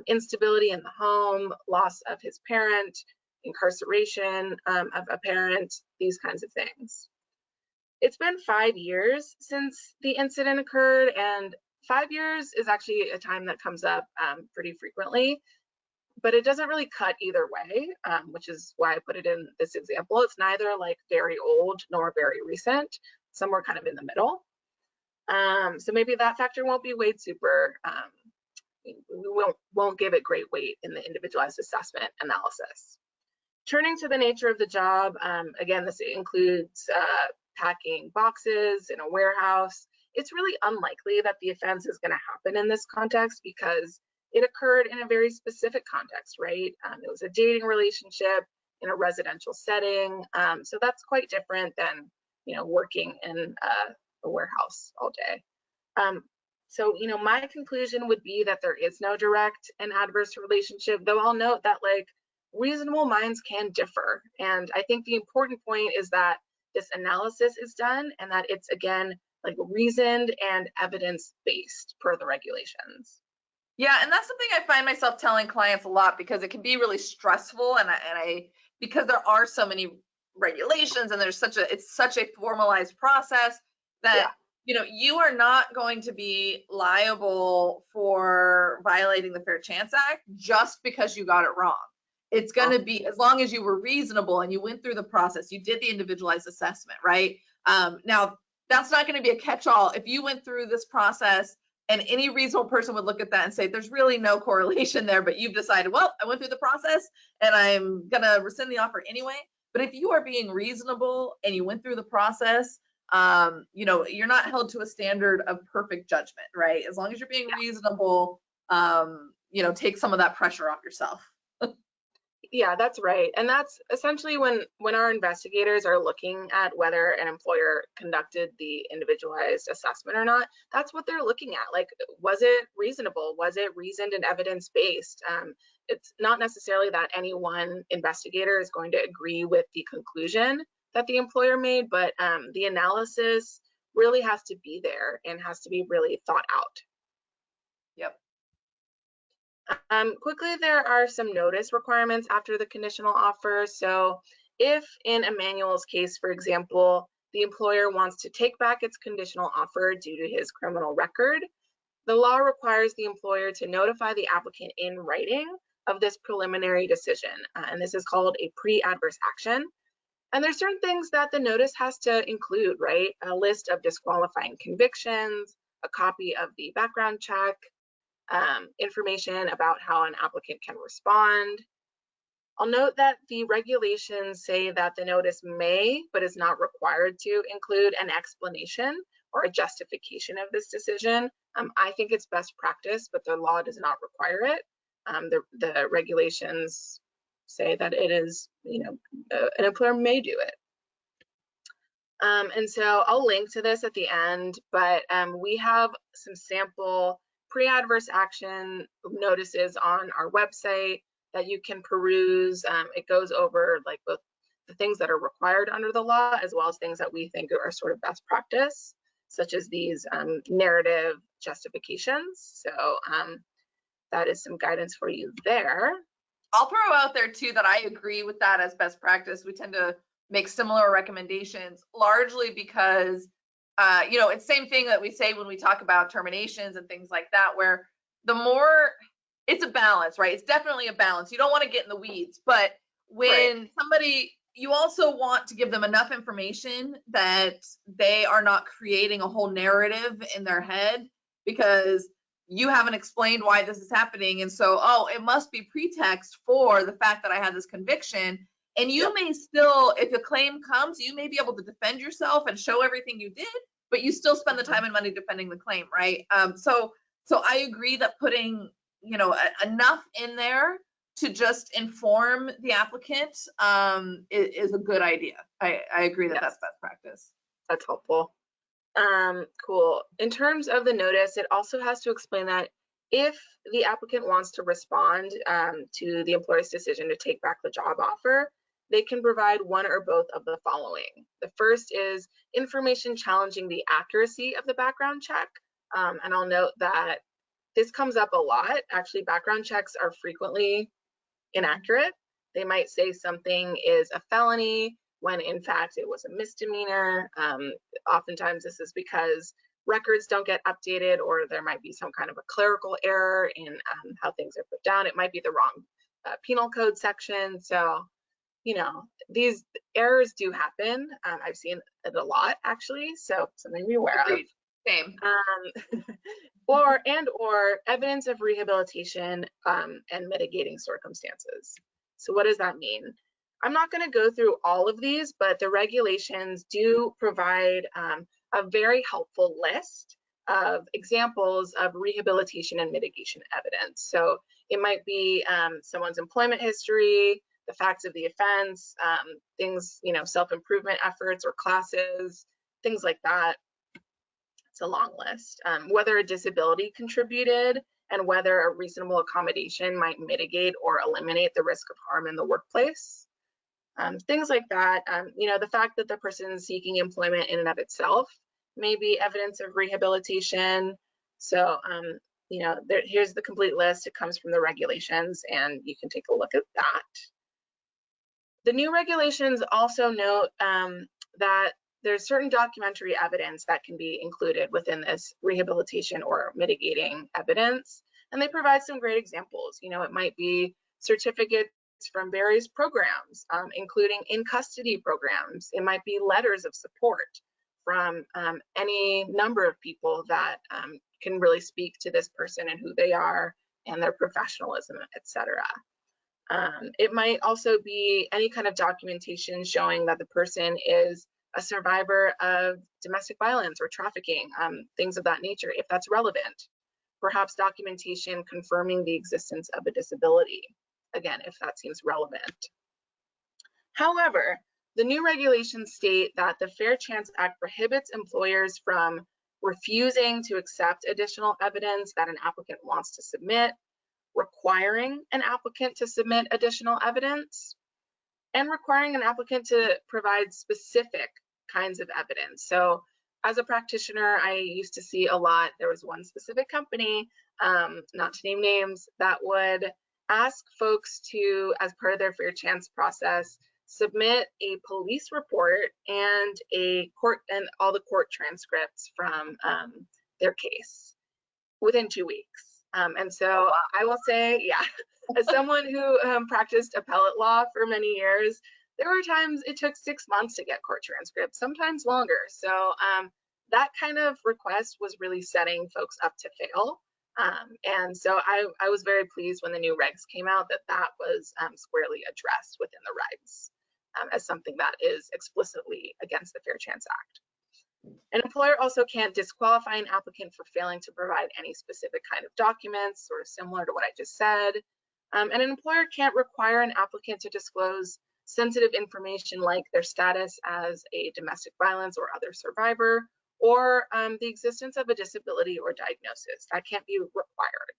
instability in the home, loss of his parent, incarceration of a parent, these kinds of things. It's been 5 years since the incident occurred, and 5 years is actually a time that comes up pretty frequently, but it doesn't really cut either way, which is why I put it in this example. It's neither like very old nor very recent, somewhere kind of in the middle. So maybe that factor won't be weighed super, we won't give it great weight in the individualized assessment analysis. Turning to the nature of the job, again, this includes packing boxes in a warehouse. It's really unlikely that the offense is going to happen in this context because it occurred in a very specific context, right? It was a dating relationship in a residential setting. So that's quite different than, working in a warehouse all day. So, my conclusion would be that there is no direct and adverse relationship, though I'll note that reasonable minds can differ. And I think the important point is that this analysis is done and that it's, again, reasoned and evidence-based per the regulations. Yeah, and that's something I find myself telling clients a lot because it can be really stressful, and I because there are so many regulations and it's such a formalized process that you are not going to be liable for violating the Fair Chance Act just because you got it wrong. It's going to be, as long as you were reasonable and you went through the process, you did the individualized assessment, right? Now, that's not going to be a catch-all. If you went through this process and any reasonable person would look at that and say, there's really no correlation there, but you've decided, well, I went through the process and I'm going to rescind the offer anyway. But if you are being reasonable and you went through the process, you're not held to a standard of perfect judgment, right? As long as you're being reasonable, take some of that pressure off yourself. Yeah, that's right. And that's essentially when our investigators are looking at whether an employer conducted the individualized assessment or not, that's what they're looking at. Was it reasonable? Was it reasoned and evidence-based? It's not necessarily that any one investigator is going to agree with the conclusion that the employer made, but the analysis really has to be there and has to be really thought out. Yep. Quickly, there are some notice requirements after the conditional offer. So if in Emmanuel's case, for example, the employer wants to take back its conditional offer due to his criminal record, the law requires the employer to notify the applicant in writing of this preliminary decision. And this is called a pre-adverse action. And there's certain things that the notice has to include, right? A list of disqualifying convictions, a copy of the background check, information about how an applicant can respond. I'll note that the regulations say that the notice may, but is not required to, include an explanation or a justification of this decision. I think it's best practice, but the law does not require it. The regulations say that it is, an employer may do it. And so I'll link to this at the end, but we have some sample pre-adverse action notices on our website that you can peruse. It goes over both the things that are required under the law as well as things that we think are sort of best practice, such as these narrative justifications. So that is some guidance for you there. I'll throw out there too that I agree with that as best practice. We tend to make similar recommendations largely because it's the same thing that we say when we talk about terminations and things like that, where the more, it's a balance, right? It's definitely a balance. You don't want to get in the weeds, but when somebody, you also want to give them enough information that they are not creating a whole narrative in their head because you haven't explained why this is happening. And so, it must be pretext for the fact that I had this conviction. And you may still, if a claim comes, you may be able to defend yourself and show everything you did, but you still spend the time and money defending the claim, right? So I agree that putting, enough in there to just inform the applicant is a good idea. I agree that that's best practice. That's helpful. Cool. In terms of the notice, it also has to explain that if the applicant wants to respond to the employer's decision to take back the job offer, they can provide one or both of the following. The first is information challenging the accuracy of the background check. And I'll note that this comes up a lot. Actually, background checks are frequently inaccurate. They might say something is a felony when in fact it was a misdemeanor. Oftentimes this is because records don't get updated, or there might be some kind of a clerical error in how things are put down. It might be the wrong penal code section. So, you know, these errors do happen. I've seen it a lot, actually, so something to be aware of. Same. Or evidence of rehabilitation and mitigating circumstances. So what does that mean? I'm not going to go through all of these, but the regulations do provide a very helpful list of examples of rehabilitation and mitigation evidence. So it might be someone's employment history, the facts of the offense, things, you know, self-improvement efforts or classes, things like that. It's a long list. Whether a disability contributed and whether a reasonable accommodation might mitigate or eliminate the risk of harm in the workplace. Things like that. You know, the fact that the person is seeking employment in and of itself may be evidence of rehabilitation. So, you know, here's the complete list. It comes from the regulations, and you can take a look at that. The new regulations also note that there's certain documentary evidence that can be included within this rehabilitation or mitigating evidence, and they provide some great examples. You know, it might be certificates from various programs, including in custody programs. It might be letters of support from any number of people that can really speak to this person and who they are and their professionalism, etc. It might also be any kind of documentation showing that the person is a survivor of domestic violence or trafficking, things of that nature, if that's relevant. Perhaps documentation confirming the existence of a disability, again, if that seems relevant. However, the new regulations state that the Fair Chance Act prohibits employers from refusing to accept additional evidence that an applicant wants to submit, requiring an applicant to submit additional evidence, and requiring an applicant to provide specific kinds of evidence. So as a practitioner, I used to see a lot, there was one specific company, not to name names, that would ask folks to, as part of their fair chance process, submit a police report and all the court transcripts from their case within 2 weeks. And so I will say, yeah, as someone who practiced appellate law for many years, there were times it took 6 months to get court transcripts, sometimes longer. So that kind of request was really setting folks up to fail. And so I was very pleased when the new regs came out that was squarely addressed within the regs as something that is explicitly against the Fair Chance Act. An employer also can't disqualify an applicant for failing to provide any specific kind of documents, sort of similar to what I just said. And an employer can't require an applicant to disclose sensitive information like their status as a domestic violence or other survivor, or the existence of a disability or diagnosis. That can't be required.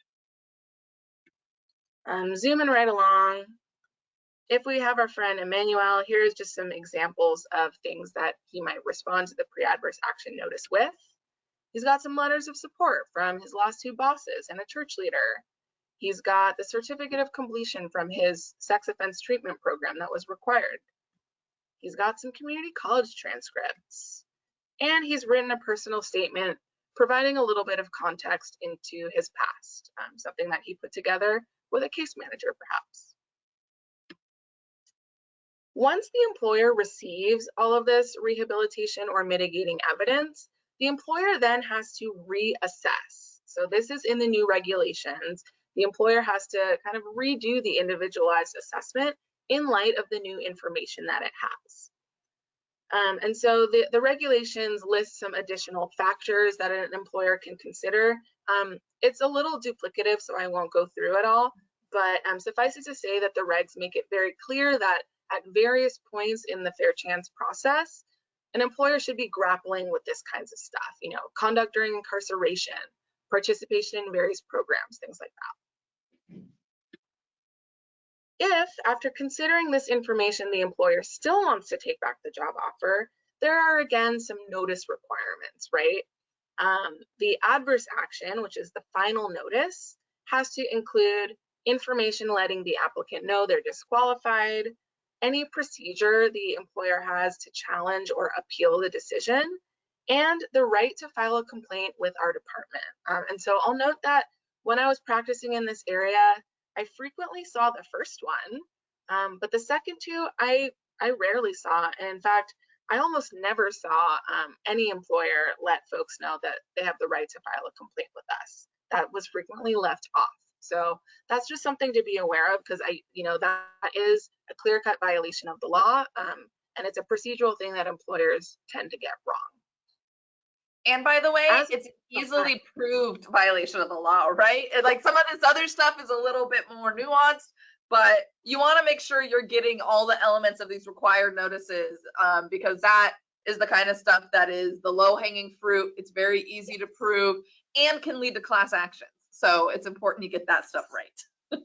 Zooming right along. If we have our friend Emmanuel, here's just some examples of things that he might respond to the pre-adverse action notice with. He's got some letters of support from his last 2 bosses and a church leader. He's got the certificate of completion from his sex offense treatment program that was required. He's got some community college transcripts. And he's written a personal statement providing a little bit of context into his past, something that he put together with a case manager, perhaps. Once the employer receives all of this rehabilitation or mitigating evidence, the employer then has to reassess. So this is in the new regulations. The employer has to kind of redo the individualized assessment in light of the new information that it has. And so the regulations list some additional factors that an employer can consider. It's a little duplicative, so I won't go through it all, but suffice it to say that the regs make it very clear that at various points in the fair chance process, an employer should be grappling with this kinds of stuff, you know, conduct during incarceration, participation in various programs, things like that. If, after considering this information, the employer still wants to take back the job offer, there are again some notice requirements, right? The adverse action, which is the final notice, has to include information letting the applicant know they're disqualified, any procedure the employer has to challenge or appeal the decision, and the right to file a complaint with our department. And so I'll note that when I was practicing in this area, I frequently saw the first one, but the second two I rarely saw. And in fact, I almost never saw any employer let folks know that they have the right to file a complaint with us. That was frequently left off. So that's just something to be aware of, because that is a clear-cut violation of the law, and it's a procedural thing that employers tend to get wrong. And by the way, it's easily proved violation of the law, right? Like some of this other stuff is a little bit more nuanced, but you want to make sure you're getting all the elements of these required notices, because that is the kind of stuff that is the low-hanging fruit. It's very easy to prove and can lead to class actions. So it's important you get that stuff right.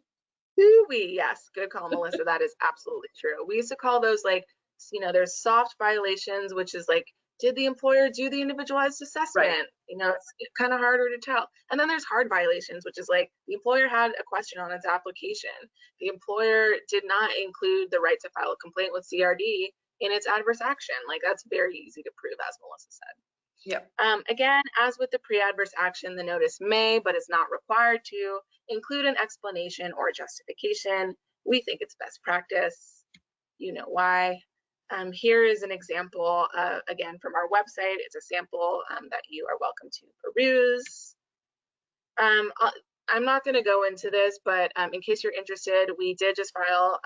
Yes, good call, Melissa. That is absolutely true. We used to call those there's soft violations, which is like, did the employer do the individualized assessment? Right. It's kind of harder to tell. And then there's hard violations, which is like the employer had a question on its application. The employer did not include the right to file a complaint with CRD in its adverse action. Like, that's very easy to prove, as Melissa said. Yeah. Again, as with the pre-adverse action, the notice may, but is not required to, include an explanation or justification. We think it's best practice. You know why. Here is an example, again, from our website. It's a sample that you are welcome to peruse. I'm not going to go into this, but in case you're interested, we did just file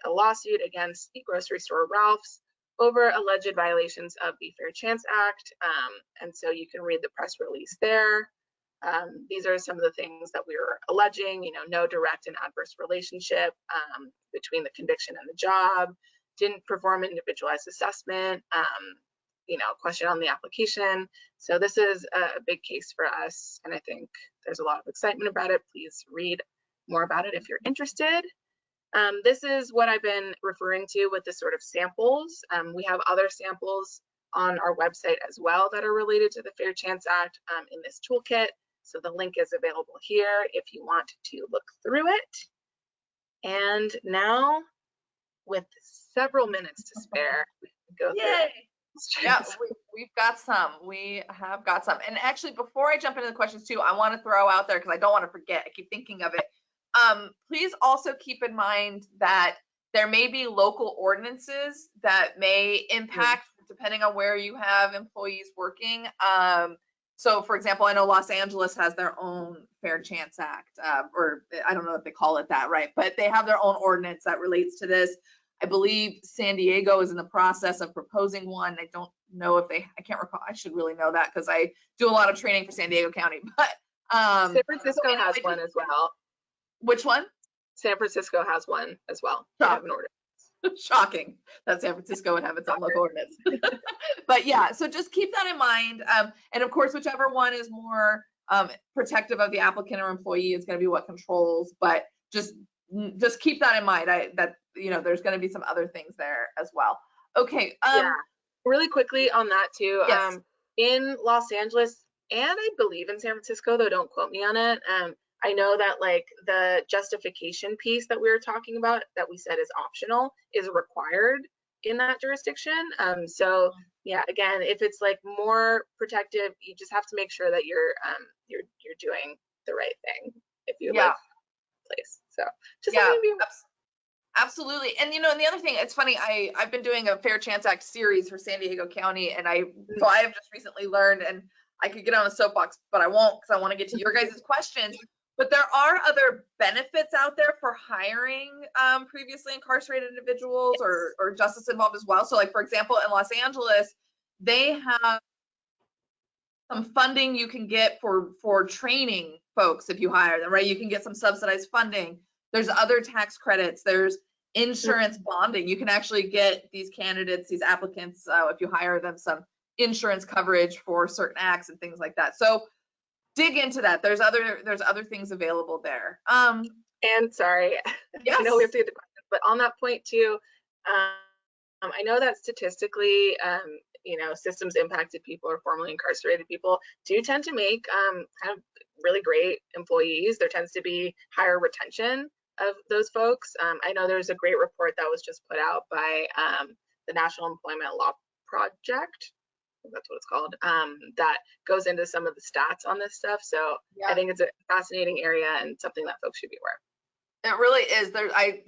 a lawsuit against the grocery store Ralph's over alleged violations of the Fair Chance Act, and so you can read the press release there. These are some of the things that we were alleging, no direct and adverse relationship between the conviction and the job, didn't perform individualized assessment, question on the application. So this is a big case for us, and I think there's a lot of excitement about it. Please read more about it if you're interested. This is what I've been referring to with the sort of samples. We have other samples on our website as well that are related to the Fair Chance Act in this toolkit. So the link is available here if you want to look through it. And now, with several minutes to spare, we can go through. Yeah, we've got some. We have got some. And actually, before I jump into the questions too, I want to throw out there, because I don't want to forget, I keep thinking of it. Please also keep in mind that there may be local ordinances that may impact, depending on where you have employees working. So for example, I know Los Angeles has their own Fair Chance Act, or I don't know if they call it that, right? But they have their own ordinance that relates to this. I believe San Diego is in the process of proposing one. I don't know if I can't recall. I should really know that, because I do a lot of training for San Diego County. But San Francisco has one as well. Which one? San Francisco has one as well. They have an ordinance. Shocking that San Francisco would have its own local ordinance. But yeah, so just keep that in mind. And of course, whichever one is more protective of the applicant or employee is going to be what controls. But just keep that in mind. There's going to be some other things there as well. Okay. Yeah. Really quickly on that too. Yes. In Los Angeles, and I believe in San Francisco, though don't quote me on it. I know that like the justification piece that we were talking about that we said is optional is required in that jurisdiction. So yeah, again, if it's like more protective, you just have to make sure that you're doing the right thing if you live place. So just absolutely. And and the other thing, it's funny, I've been doing a Fair Chance Act series for San Diego County, and I have just recently learned, and I could get on a soapbox, but I won't, because I want to get to your guys' questions. But there are other benefits out there for hiring previously incarcerated individuals or justice involved as well. So like, for example, in Los Angeles, they have some funding you can get for training folks if you hire them, right? You can get some subsidized funding. There's other tax credits. There's insurance bonding. You can actually get these candidates, these applicants, if you hire them, some insurance coverage for certain acts and things like that. So dig into that. There's other things available there. And sorry, yes. I know we have to get the questions, but on that point too, I know that statistically, systems impacted people or formerly incarcerated people do tend to make kind of really great employees. There tends to be higher retention of those folks. I know there's a great report that was just put out by the National Employment Law Project, that's what it's called, that goes into some of the stats on this stuff. So yeah. I think it's a fascinating area and something that folks should be aware of. It really is. I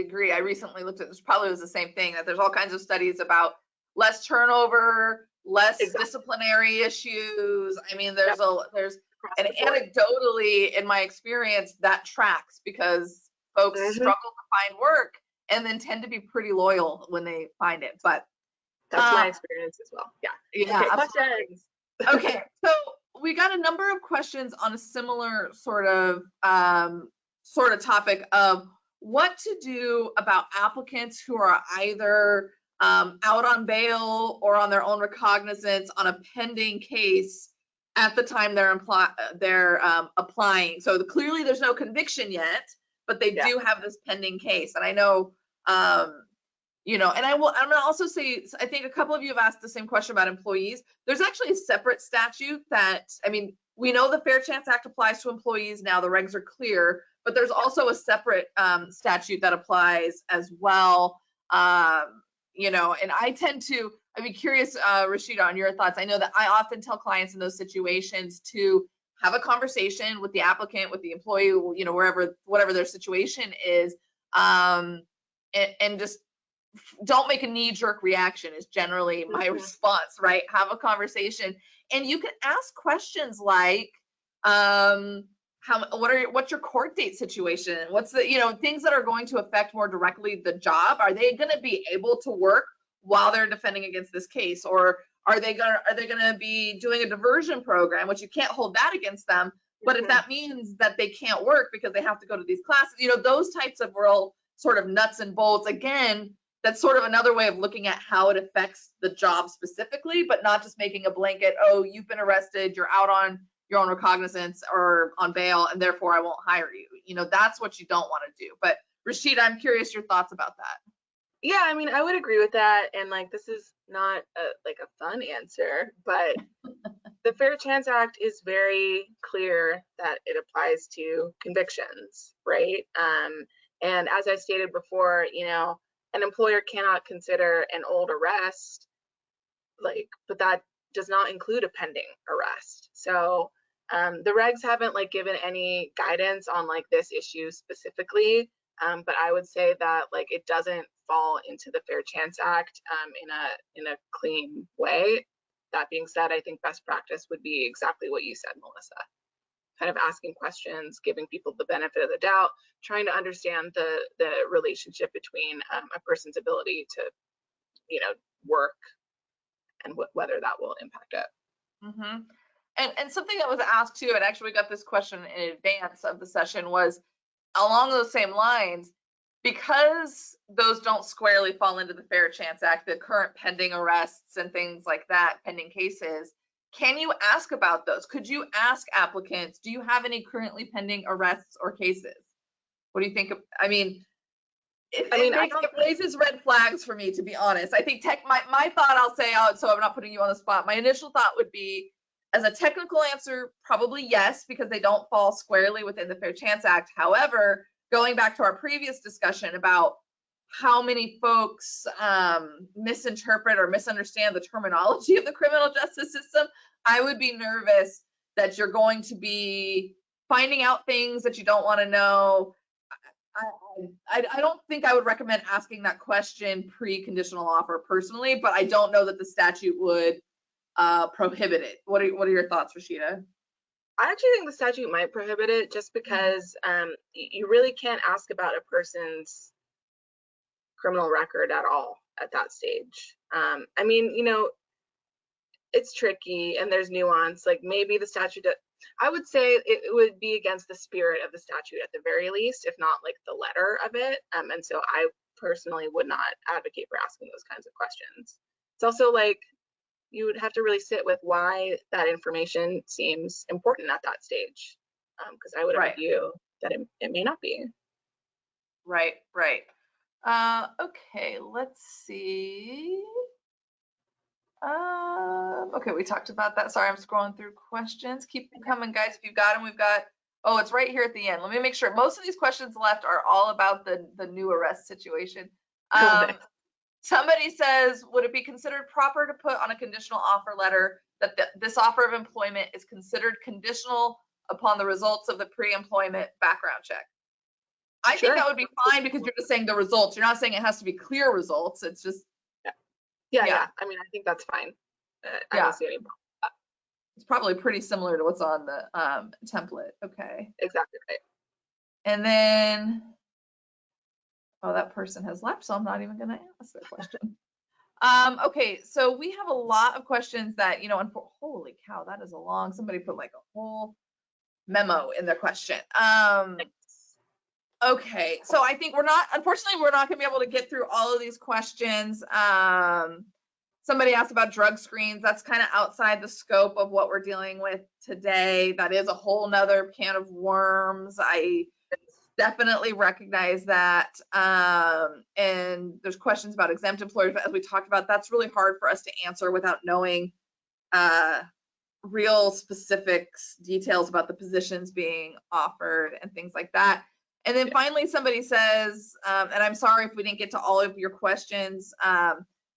agree. I recently looked at this, probably was the same thing, that there's all kinds of studies about less turnover, less disciplinary issues. I mean, there's and anecdotally, in my experience, that tracks, because folks struggle to find work and then tend to be pretty loyal when they find it. But that's my experience as well. Yeah. Okay, questions. Okay, so we got a number of questions on a similar sort of topic of what to do about applicants who are either out on bail or on their own recognizance on a pending case at the time they're applying. So clearly there's no conviction yet, but they do have this pending case. And I know, and I'm gonna also say, I think a couple of you have asked the same question about employees. There's actually a separate statute that, I mean, we know the Fair Chance Act applies to employees now, the regs are clear, but there's also a separate statute that applies as well. And I'd be curious, Rashida, on your thoughts. I know that I often tell clients in those situations to have a conversation with the applicant, with the employee, whatever their situation is, and just don't make a knee-jerk reaction is generally my response, right? Have a conversation, and you can ask questions like, what's your court date situation? What's the, things that are going to affect more directly the job? Are they going to be able to work while they're defending against this case? Or are they going to be doing a diversion program, which you can't hold that against them? But if that means that they can't work because they have to go to these classes, those types of real sort of nuts and bolts, again, that's sort of another way of looking at how it affects the job specifically, but not just making a blanket, oh, you've been arrested, you're out on your own recognizance or on bail, and therefore I won't hire you. That's what you don't want to do. But Rashida, I'm curious your thoughts about that. Yeah, I mean, I would agree with that. And this is not a fun answer, but the Fair Chance Act is very clear that it applies to convictions, right? And as I stated before, an employer cannot consider an old arrest, but that does not include a pending arrest. So the regs haven't given any guidance on this issue specifically, but I would say that it doesn't fall into the Fair Chance Act in a clean way. That being said, I think best practice would be exactly what you said, Melissa. Kind of asking questions, giving people the benefit of the doubt, trying to understand the relationship between a person's ability to, work and whether that will impact it. And something that was asked too, and actually we got this question in advance of the session, was along those same lines, because those don't squarely fall into the Fair Chance Act, the current pending arrests and things like that, pending cases, can you ask about those? Could you ask applicants, do you have any currently pending arrests or cases? What do you think? It raises red flags for me, to be honest. I think my thought, I'll say, so I'm not putting you on the spot, my initial thought would be, as a technical answer, probably yes, because they don't fall squarely within the Fair Chance Act. However, going back to our previous discussion about how many folks misinterpret or misunderstand the terminology of the criminal justice system, I would be nervous that you're going to be finding out things that you don't want to know. I don't think I would recommend asking that question pre-conditional offer personally, but I don't know that the statute would prohibit it. What are your thoughts, Rashida? I actually think the statute might prohibit it, just because you really can't ask about a person's criminal record at all at that stage. I mean, it's tricky and there's nuance. Maybe the statute, I would say it would be against the spirit of the statute at the very least, if not the letter of it. And so I personally would not advocate for asking those kinds of questions. It's also you would have to really sit with why that information seems important at that stage, because I would argue that it may not be. Right. Okay, let's see. Okay, we talked about that. Sorry, I'm scrolling through questions. Keep them coming, guys. If you've got them, we've got, oh, it's right here at the end. Let me make sure. Most of these questions left are all about the new arrest situation. Somebody says, would it be considered proper to put on a conditional offer letter that this offer of employment is considered conditional upon the results of the pre-employment background check? I think that would be fine because you're just saying the results. You're not saying it has to be clear results. It's just. Yeah. I mean, I think that's fine. I don't see any problem. It's probably pretty similar to what's on the template. Okay. Exactly right. And then, oh, that person has left, so I'm not even going to ask their question. Okay, so we have a lot of questions that, you know, holy cow, that is a long, somebody put like a whole memo in their question. Okay, so I think unfortunately, we're not going to be able to get through all of these questions. Somebody asked about drug screens. That's kind of outside the scope of what we're dealing with today. That is a whole nother can of worms. I definitely recognize that. And there's questions about exempt employers, but as we talked about, that's really hard for us to answer without knowing real specifics, details about the positions being offered and things like that. And then finally, somebody says, and I'm sorry if we didn't get to all of your questions.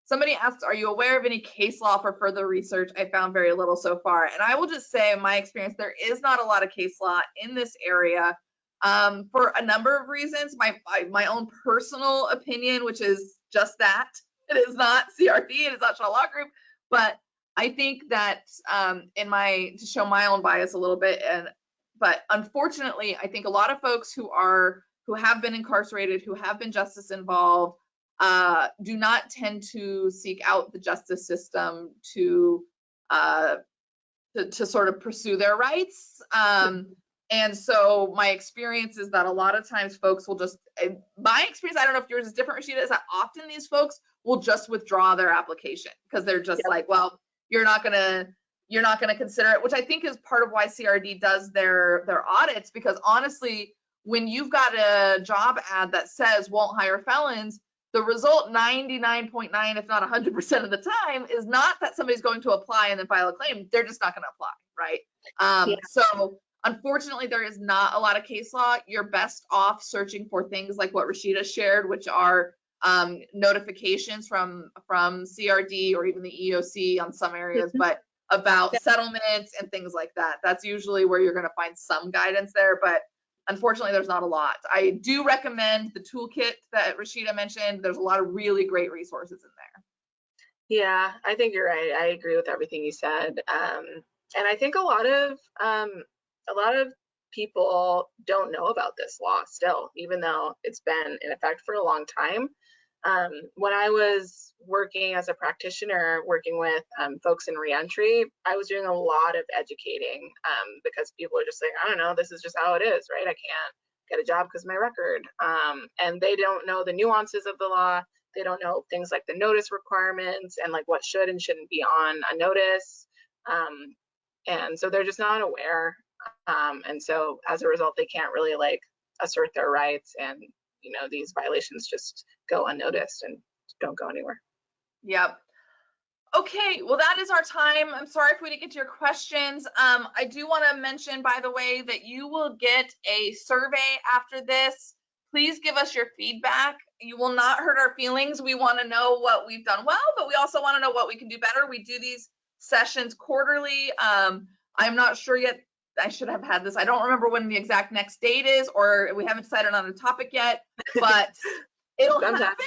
Somebody asked, are you aware of any case law for further research? I found very little so far. And I will just say, in my experience, there is not a lot of case law in this area for a number of reasons. My own personal opinion, which is just that. It is not CRD, it is not Shaw Law Group, but I think that to show my own bias a little bit, but unfortunately, I think a lot of folks who have been incarcerated, who have been justice involved, do not tend to seek out the justice system to sort of pursue their rights. And so my experience is that a lot of times folks will just, my experience, I don't know if yours is different, Rashida, is that often these folks will just withdraw their application because they're just like, well, you're not gonna consider it, which I think is part of why CRD does their audits, because honestly, when you've got a job ad that says won't hire felons, the result 99.9, if not 100% of the time, is not that somebody's going to apply and then file a claim. They're just not going to apply, right? So unfortunately, there is not a lot of case law. You're best off searching for things like what Rashida shared, which are notifications from CRD or even the EOC on some areas, but about settlements and things like that. That's usually where you're going to find some guidance there, but unfortunately, there's not a lot. I do recommend the toolkit that Rashida mentioned. There's a lot of really great resources in there. Yeah, I think you're right. I agree with everything you said. And I think a lot of people don't know about this law still, even though it's been in effect for a long time. When I was working as a practitioner, working with folks in reentry, I was doing a lot of educating because people are just like, I don't know, this is just how it is, right? I can't get a job because of my record. And they don't know the nuances of the law. They don't know things like the notice requirements and like what should and shouldn't be on a notice. And so they're just not aware. And so as a result, they can't really like assert their rights, and you know, these violations just go unnoticed and don't go anywhere. Yep. Okay, well, that is our time. I'm sorry if we didn't get to your questions. I do want to mention, by the way, that you will get a survey after this. Please give us your feedback. You will not hurt our feelings. We want to know what we've done well, but we also want to know what we can do better. We do these sessions quarterly. I'm not sure yet. I should have had this. I don't remember when the exact next date is, or we haven't decided on a topic yet, but it'll happen.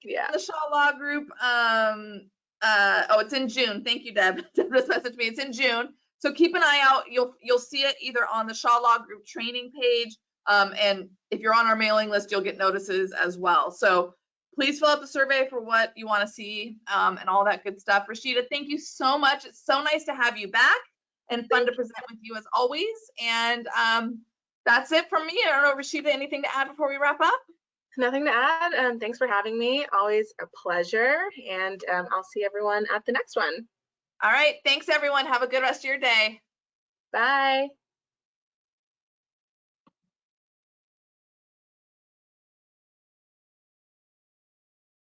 Yeah. The Shaw Law Group. Oh, it's in June. Thank you, Deb. Deb just messaged me. It's in June. So keep an eye out. You'll see it either on the Shaw Law Group training page, and if you're on our mailing list, you'll get notices as well. So please fill out the survey for what you want to see and all that good stuff. Rashida, thank you so much. It's so nice to have you back and fun to present with you as always. And that's it from me. I don't know, Rashida, anything to add before we wrap up? Nothing to add. Thanks for having me. Always a pleasure. And I'll see everyone at the next one. All right. Thanks, everyone. Have a good rest of your day. Bye.